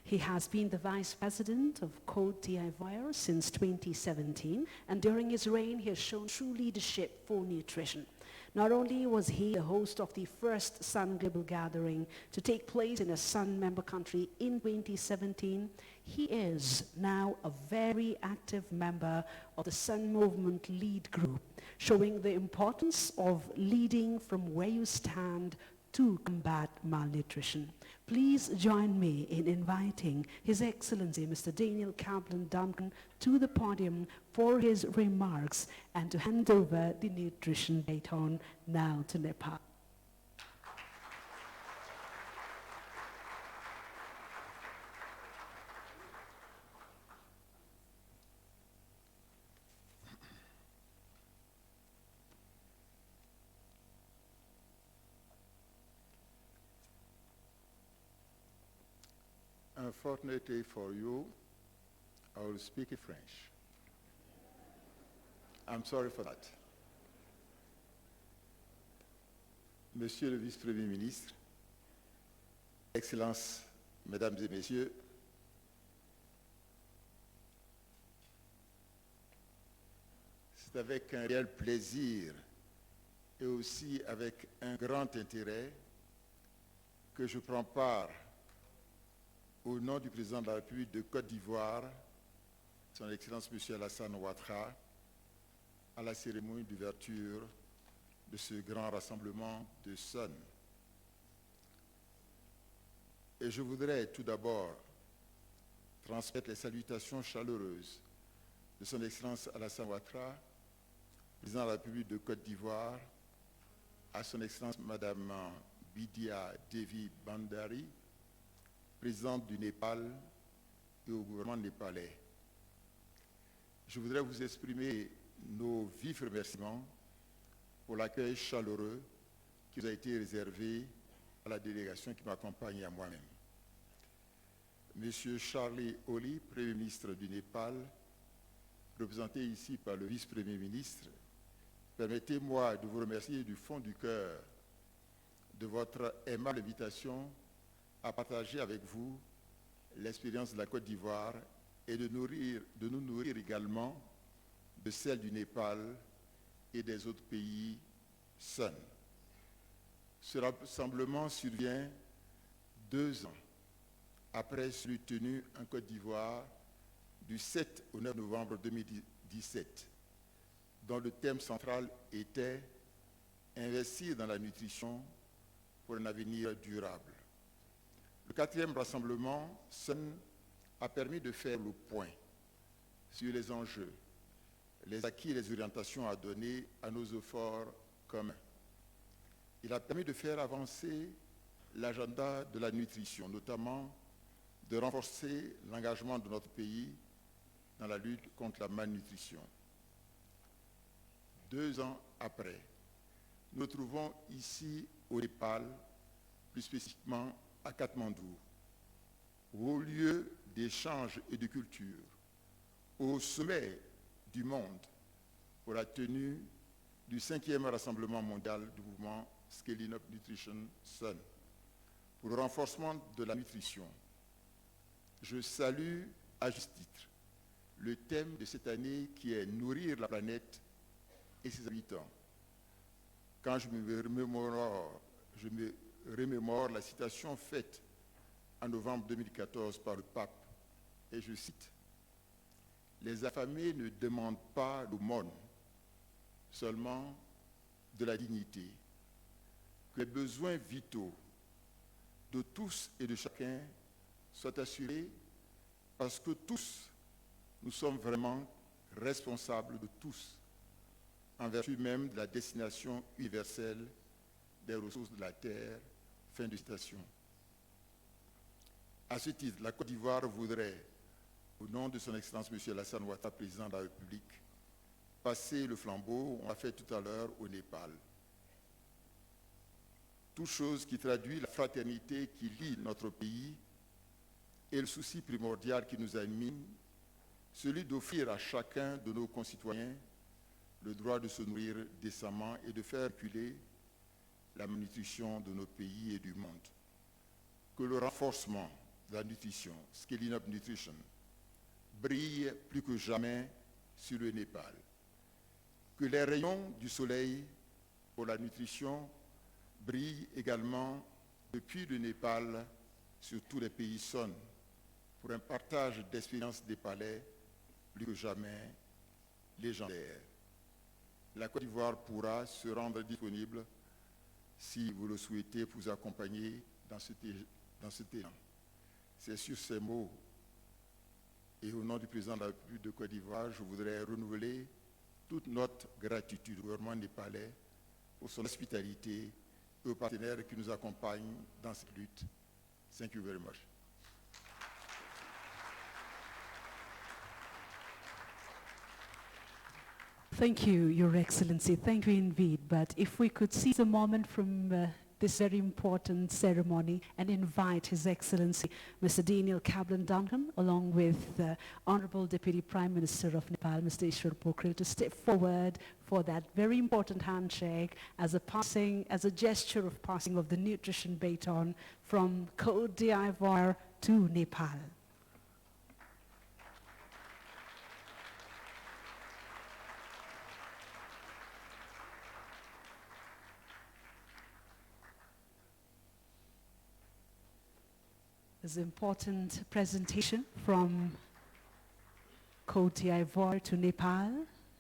He has been the Vice President of Côte d'Ivoire since 2017, and during his reign, he has shown true leadership for nutrition. Not only was he the host of the first SUN Global Gathering to take place in a SUN member country in 2017, he is now a very active member of the SUN Movement Lead Group, showing the importance of leading from where you stand to combat malnutrition. Please join me in inviting His Excellency Mr. Daniel Kaplan Duncan to the podium for his remarks and to hand over the nutrition baton now to Nepal. Unfortunately for you, I will speak in French. I'm sorry for that. Monsieur le Vice-Premier ministre, Excellences, Mesdames et Messieurs, c'est avec un réel plaisir et aussi avec un grand intérêt que je prends part au nom du président de la République de Côte d'Ivoire, son Excellence M. Alassane Ouattara, à la cérémonie d'ouverture de ce grand rassemblement de SUN. Et je voudrais tout d'abord transmettre les salutations chaleureuses de son Excellence Alassane Ouattara, président de la République de Côte d'Ivoire, à son Excellence Madame Bidia Devi Bandari, présidente du Népal, et au gouvernement népalais. Je voudrais vous exprimer nos vifs remerciements pour l'accueil chaleureux qui vous a été réservé à la délégation qui m'accompagne et à moi-même. Monsieur Charlie Oli, Premier ministre du Népal, représenté ici par le vice-premier ministre, permettez-moi de vous remercier du fond du cœur de votre aimable invitation à partager avec vous l'expérience de la Côte d'Ivoire et de nous nourrir également de celle du Népal et des autres pays SUN. Ce rassemblement survient 2 ans après celui tenu en Côte d'Ivoire du 7 au 9 novembre 2017, dont le thème central était « Investir dans la nutrition pour un avenir durable ». Le 4e rassemblement SUN a permis de faire le point sur les enjeux, les acquis et les orientations à donner à nos efforts communs. Il a permis de faire avancer l'agenda de la nutrition, notamment de renforcer l'engagement de notre pays dans la lutte contre la malnutrition. 2 ans après, nous nous trouvons ici au Népal, plus spécifiquement à Katmandou, au lieu d'échanges et de culture, au sommet du monde pour la tenue du 5e rassemblement mondial du mouvement Scaling Up Nutrition SUN, pour le renforcement de la nutrition. Je salue à juste titre le thème de cette année qui est « Nourrir la planète et ses habitants ». Quand je me remémore la citation faite en novembre 2014 par le pape, et je cite, « Les affamés ne demandent pas l'aumône, seulement de la dignité, que les besoins vitaux de tous et de chacun soient assurés parce que tous, nous sommes vraiment responsables de tous, en vertu même de la destination universelle des ressources de la terre. » Fin de citation. À ce titre, la Côte d'Ivoire voudrait, au nom de son Excellence M. Alassane Ouattara, président de la République, passer le flambeau, on l'a fait tout à l'heure, au Népal. toute chose qui traduit la fraternité qui lie notre pays et le souci primordial qui nous anime, celui d'offrir à chacun de nos concitoyens le droit de se nourrir décemment et de faire reculer la malnutrition de nos pays et du monde. Que le renforcement de la nutrition, scaling up nutrition, brille plus que jamais sur le Népal. Que les rayons du soleil pour la nutrition brillent également depuis le Népal sur tous les pays SUNGG pour un partage d'expériences népalais plus que jamais légendaire. La Côte d'Ivoire pourra se rendre disponible, si vous le souhaitez, pour vous accompagner dans cet élan. C'est sur ces mots et au nom du président de la République de Côte d'Ivoire, je voudrais renouveler toute notre gratitude au gouvernement népalais pour son hospitalité et aux partenaires qui nous accompagnent dans cette lutte. Thank you very much. Thank you, Your Excellency. Thank you indeed. But if we could seize a moment from this very important ceremony and invite His Excellency, Mr. Daniel Kablan Duncan, along with Honorable Deputy Prime Minister of Nepal, Mr. Ishwar Pokhrel, to step forward for that very important handshake as a gesture of passing of the nutrition baton from Côte d'Ivoire to Nepal. This important presentation from Côte d'Ivoire to Nepal.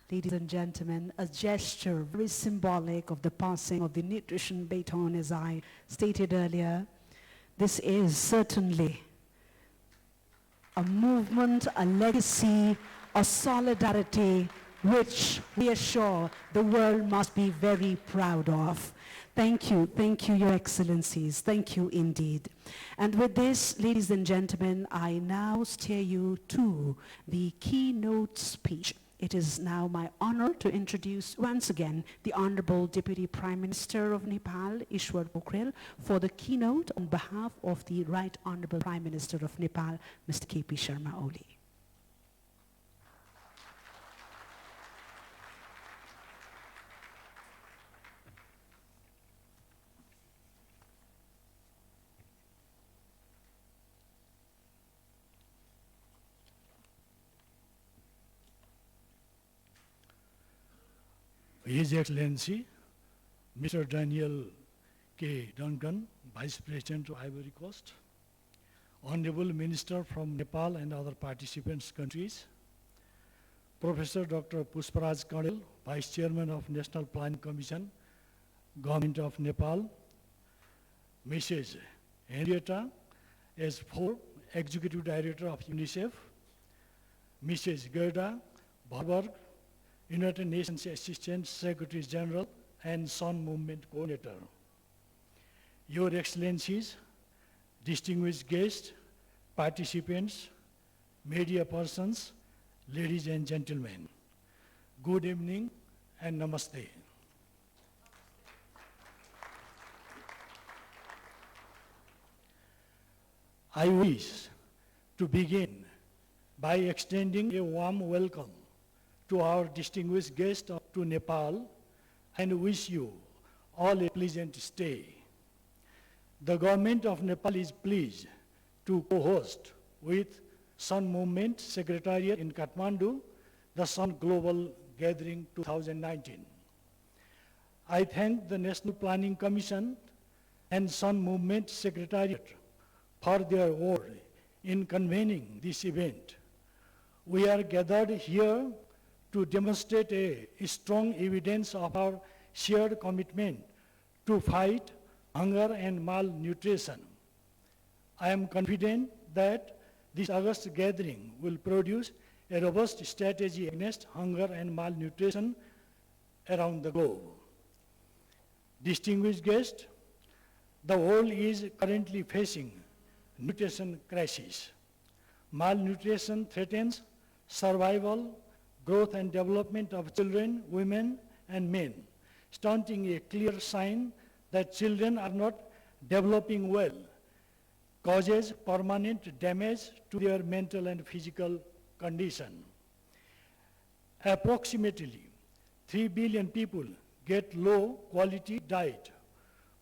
Ladies and gentlemen, a gesture very symbolic of the passing of the nutrition baton, as I stated earlier. This is certainly a movement, a legacy, a solidarity which we are sure the world must be very proud of. Thank you, Your Excellencies. Thank you indeed. And with this, ladies and gentlemen, I now steer you to the keynote speech. It is now my honor to introduce once again the Honorable Deputy Prime Minister of Nepal, Ishwar Pokhrel, for the keynote on behalf of the Right Honorable Prime Minister of Nepal, Mr. K.P. Sharma Oli. His Excellency, Mr. Daniel K. Duncan, Vice President of Ivory Coast, Honorable Minister from Nepal and other participants countries, Professor Dr. Pushparaj Kandel, Vice Chairman of National Planning Commission, Government of Nepal, Mrs. Henrietta S.4, Executive Director of UNICEF, Mrs. Gerda Barberg, United Nations Assistant Secretary General and SUNGG Movement Coordinator. Your Excellencies, distinguished guests, participants, media persons, ladies and gentlemen, good evening and namaste. I wish to begin by extending a warm welcome to our distinguished guests to Nepal and wish you all a pleasant stay. The government of Nepal is pleased to co-host with SUNGG Movement Secretariat in Kathmandu, the SUNGG Global Gathering 2019. I thank the National Planning Commission and SUNGG Movement Secretariat for their work in convening this event. We are gathered here to demonstrate a strong evidence of our shared commitment to fight hunger and malnutrition. I am confident that this August gathering will produce a robust strategy against hunger and malnutrition around the globe. Distinguished guests, the world is currently facing nutrition crisis. Malnutrition threatens survival, growth and development of children, women, and men, stunting a clear sign that children are not developing well causes permanent damage to their mental and physical condition. Approximately 3 billion people get low quality diet.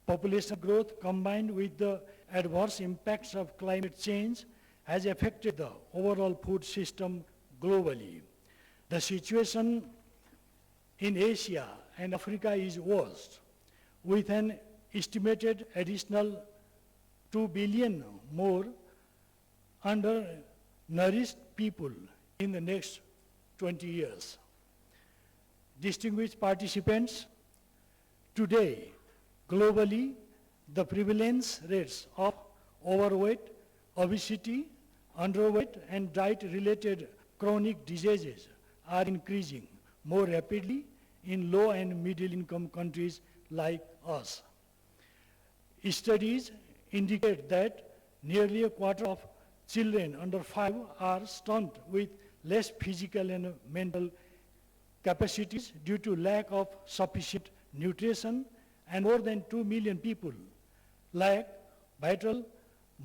Population growth combined with the adverse impacts of climate change has affected the overall food system globally. The situation in Asia and Africa is worse, with an estimated additional 2 billion more undernourished people in the next 20 years. Distinguished participants, today, globally, the prevalence rates of overweight, obesity, underweight, and diet-related chronic diseases are increasing more rapidly in low and middle-income countries like us. Studies indicate that nearly a quarter of children under 5 are stunted with less physical and mental capacities due to lack of sufficient nutrition, and more than 2 million people lack vital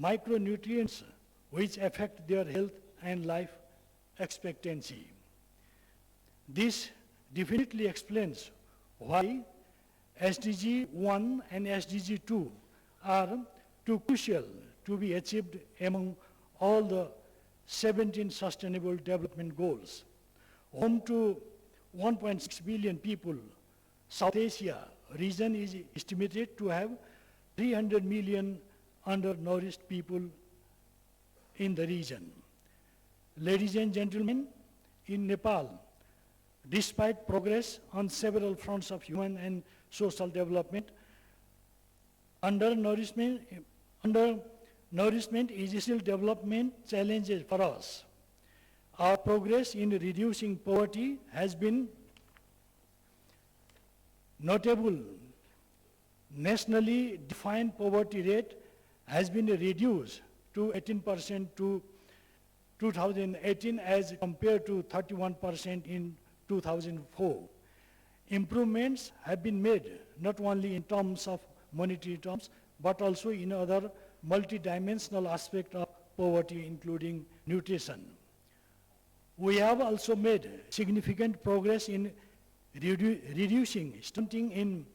micronutrients which affect their health and life expectancy. This definitely explains why SDG 1 and SDG 2 are too crucial to be achieved among all the 17 Sustainable Development Goals. Home to 1.6 billion people, South Asia region is estimated to have 300 million undernourished people in the region. Ladies and gentlemen, in Nepal, despite progress on several fronts of human and social development, undernourishment is still development challenges for us. Our progress in reducing poverty has been notable. Nationally defined poverty rate has been reduced to 18% to 2018 as compared to 31% in 2004. Improvements have been made not only in terms of monetary terms, but also in other multidimensional aspects of poverty, including nutrition. We have also made significant progress in reducing stunting in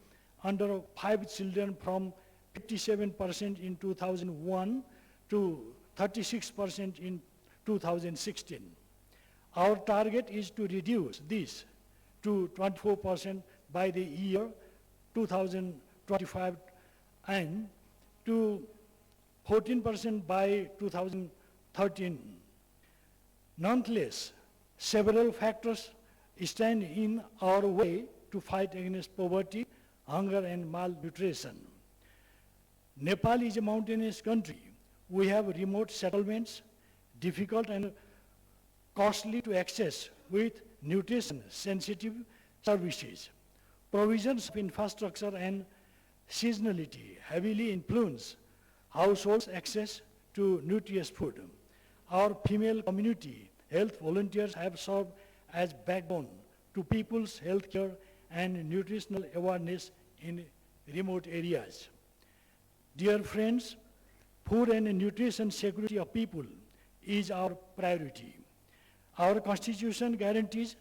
under 5 children from 57% in 2001 to 36% in 2016. Our target is to reduce this to 24% by the year 2025 and to 14% by 2013. Nonetheless, several factors stand in our way to fight against poverty, hunger, and malnutrition. Nepal is a mountainous country. We have remote settlements, difficult and costly to access with nutrition-sensitive services. Provisions of infrastructure and seasonality heavily influence households' access to nutritious food. Our female community health volunteers have served as backbone to people's health care and nutritional awareness in remote areas. Dear friends, food and nutrition security of people is our priority. Our Constitution guarantees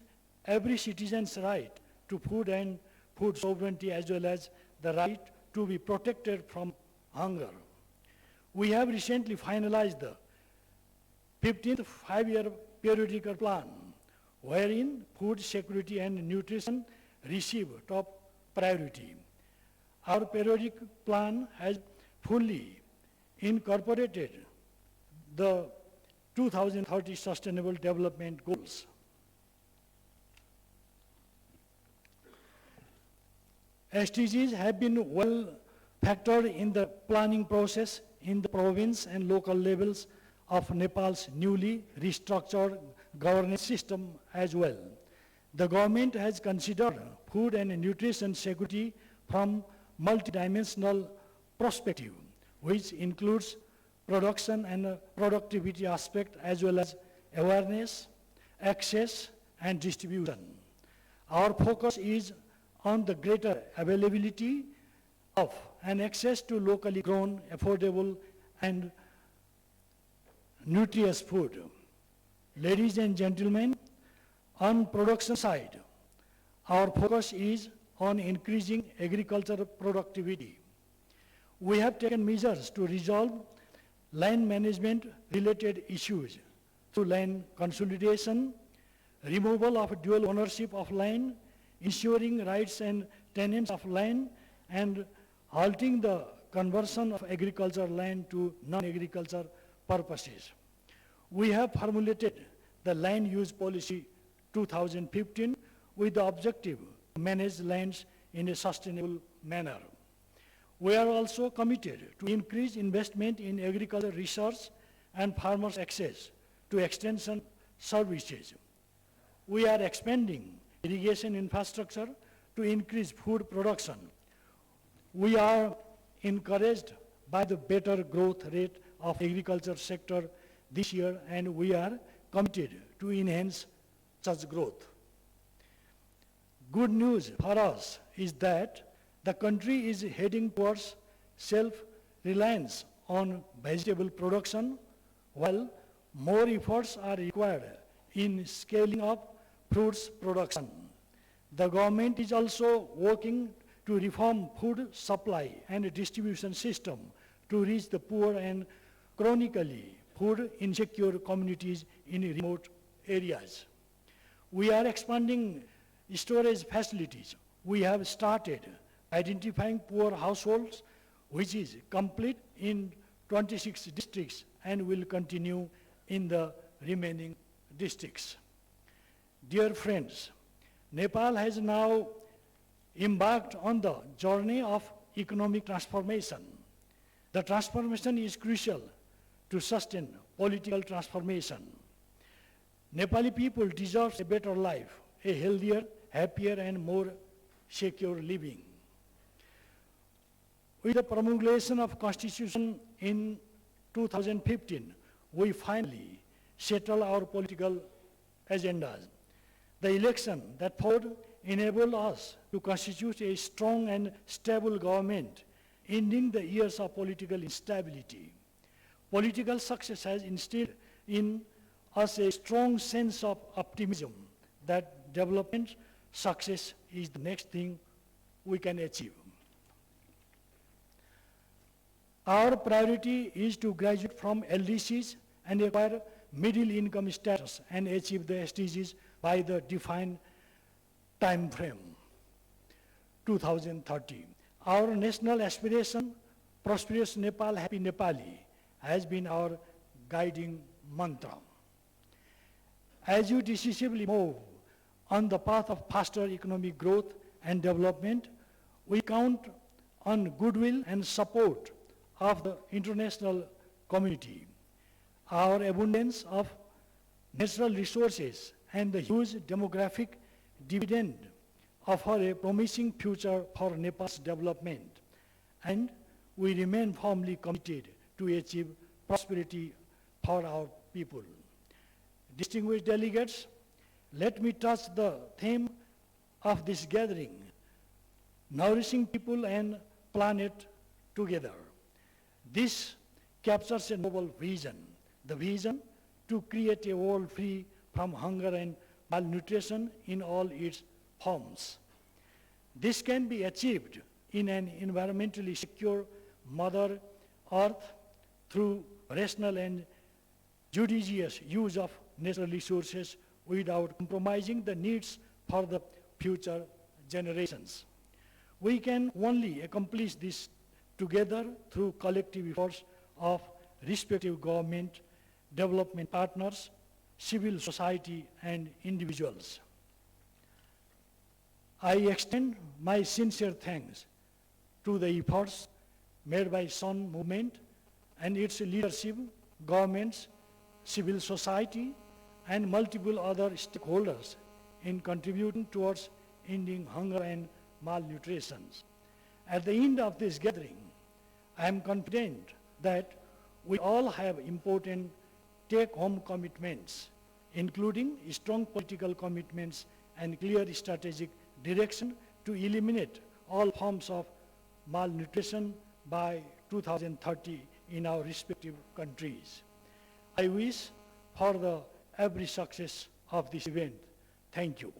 every citizen's right to food and food sovereignty, as well as the right to be protected from hunger. We have recently finalized the 15th five-year periodic plan, wherein food security and nutrition receive top priority. Our periodic plan has fully incorporated the 2030 Sustainable Development Goals. SDGs have been well factored in the planning process in the province and local levels of Nepal's newly restructured governance system as well. The government has considered food and nutrition security from multidimensional perspective, which includes production and productivity aspect, as well as awareness, access, and distribution. Our focus is on the greater availability of and access to locally grown, affordable, and nutritious food. Ladies and gentlemen, on production side, our focus is on increasing agricultural productivity. We have taken measures to resolve land management related issues through land consolidation, removal of dual ownership of land, ensuring rights and tenants of land, and halting the conversion of agricultural land to non-agricultural purposes. We have formulated the Land Use Policy 2015 with the objective to manage lands in a sustainable manner. We are also committed to increase investment in agricultural research and farmers' access to extension services. We are expanding irrigation infrastructure to increase food production. We are encouraged by the better growth rate of agriculture sector this year, and we are committed to enhance such growth. Good news for us is that the country is heading towards self-reliance on vegetable production, while more efforts are required in scaling up fruits production. The government is also working to reform food supply and distribution system to reach the poor and chronically food insecure communities in remote areas. We are expanding storage facilities. We have started identifying poor households, which is complete in 26 districts and will continue in the remaining districts. Dear friends, Nepal has now embarked on the journey of economic transformation. The transformation is crucial to sustain political transformation. Nepali people deserve a better life, a healthier, happier, and more secure living. With the promulgation of Constitution in 2015, we finally settle our political agendas. The election that followed enabled us to constitute a strong and stable government, ending the years of political instability. Political success has instilled in us a strong sense of optimism that development success is the next thing we can achieve. Our priority is to graduate from LDCs and acquire middle income status and achieve the SDGs by the defined time frame, 2030. Our national aspiration, prosperous Nepal, happy Nepali, has been our guiding mantra. As you decisively move on the path of faster economic growth and development, we count on goodwill and support of the international community. Our abundance of natural resources and the huge demographic dividend offer a promising future for Nepal's development, and we remain firmly committed to achieve prosperity for our people. Distinguished delegates, let me touch the theme of this gathering, nourishing people and planet together. This captures a noble vision, the vision to create a world free from hunger and malnutrition in all its forms. This can be achieved in an environmentally secure Mother Earth through rational and judicious use of natural resources without compromising the needs for the future generations. We can only accomplish this together through collective efforts of respective government, development partners, civil society, and individuals. I extend my sincere thanks to the efforts made by SUNGG movement and its leadership, governments, civil society, and multiple other stakeholders in contributing towards ending hunger and malnutrition. At the end of this gathering, I am confident that we all have important take-home commitments, including strong political commitments and clear strategic direction to eliminate all forms of malnutrition by 2030 in our respective countries. I wish for every success of this event. Thank you.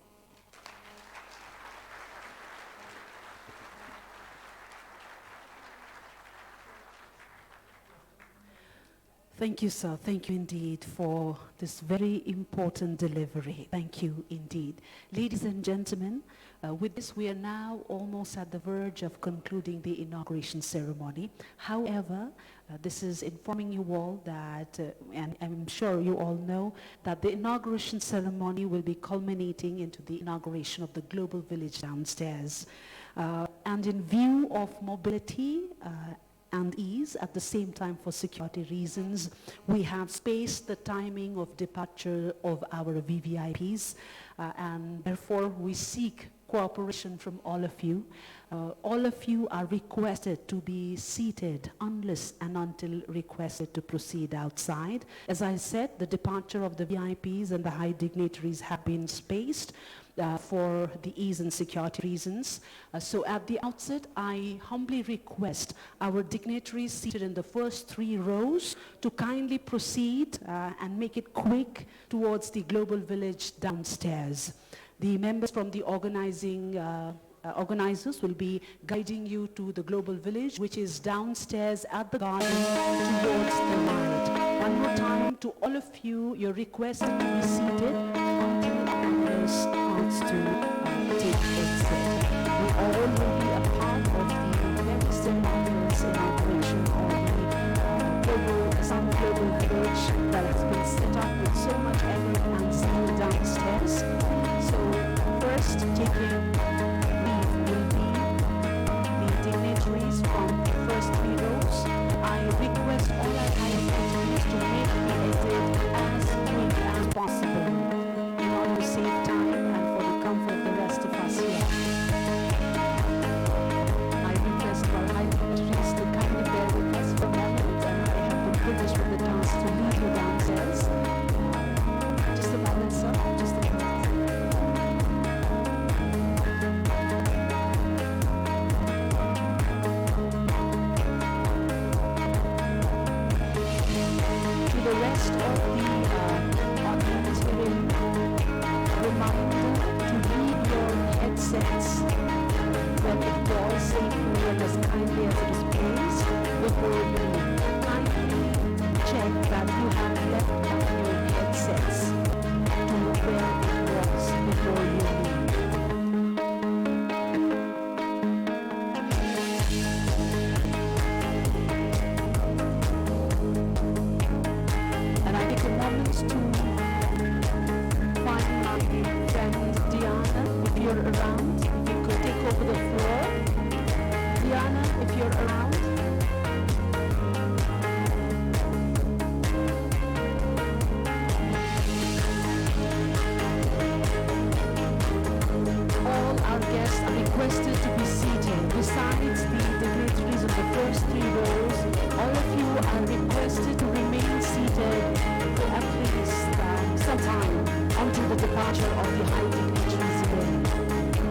Thank you, sir. Thank you indeed for this very important delivery. Thank you indeed. Ladies and gentlemen, with this we are now almost at the verge of concluding the inauguration ceremony. However, this is informing you all that, and I'm sure you all know, that the inauguration ceremony will be culminating into the inauguration of the Global Village downstairs. And in view of mobility and ease, at the same time for security reasons, we have spaced the timing of departure of our VVIPs, and therefore we seek cooperation from all of you. All of you are requested to be seated unless and until requested to proceed outside. As I said, the departure of the VIPs and the high dignitaries have been spaced for the ease and security reasons. So at the outset, I humbly request our dignitaries seated in the first 3 rows to kindly proceed and make it quick towards the Global Village downstairs. The members from the organizers will be guiding you to the Global Village, which is downstairs at the garden towards the right. One more time to all of you, you're requested to be seated until the members starts to take exit. We all will be a part of the very ceremonious inauguration of some Global Village that has been set up with so much effort and skill downstairs. So first taking leave will be the dignitaries from the first 3 rows. I request all our higher dignitaries to make the exit as quick as possible in order to save time and for the comfort of the rest of us here. I request our higher dignitaries to kindly bear with us for a moment, and I have the privilege with the task to lead you downstairs. Just a moment, sir. Just a moment. The rest of the audience will reminder to leave your headsets when it falls safely and as kindly as it is placed before you leave. Kindly check that you have left your headsets to where it was before you leave. And I take a moment to find my friend Diana, if you're around, if you could take over the floor. Diana, if you're around. All our guests are requested to be seated. Besides the dignitaries of the first 3 rows, all of you are requested to remain seated for at least some time until the departure of the high dignitaries event.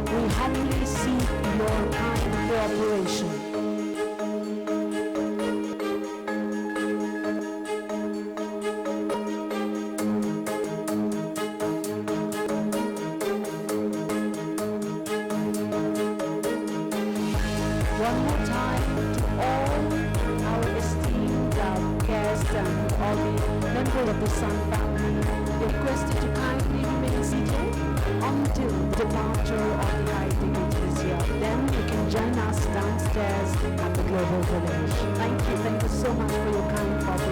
We humbly seek your kind cooperation. One more time to all our esteemed guests and all the members of the Sun family, requested to kindly remain seated until the departure of the high dignitaries here. Then you can join us downstairs at the Global Village. Thank you so much for your kind cooperation.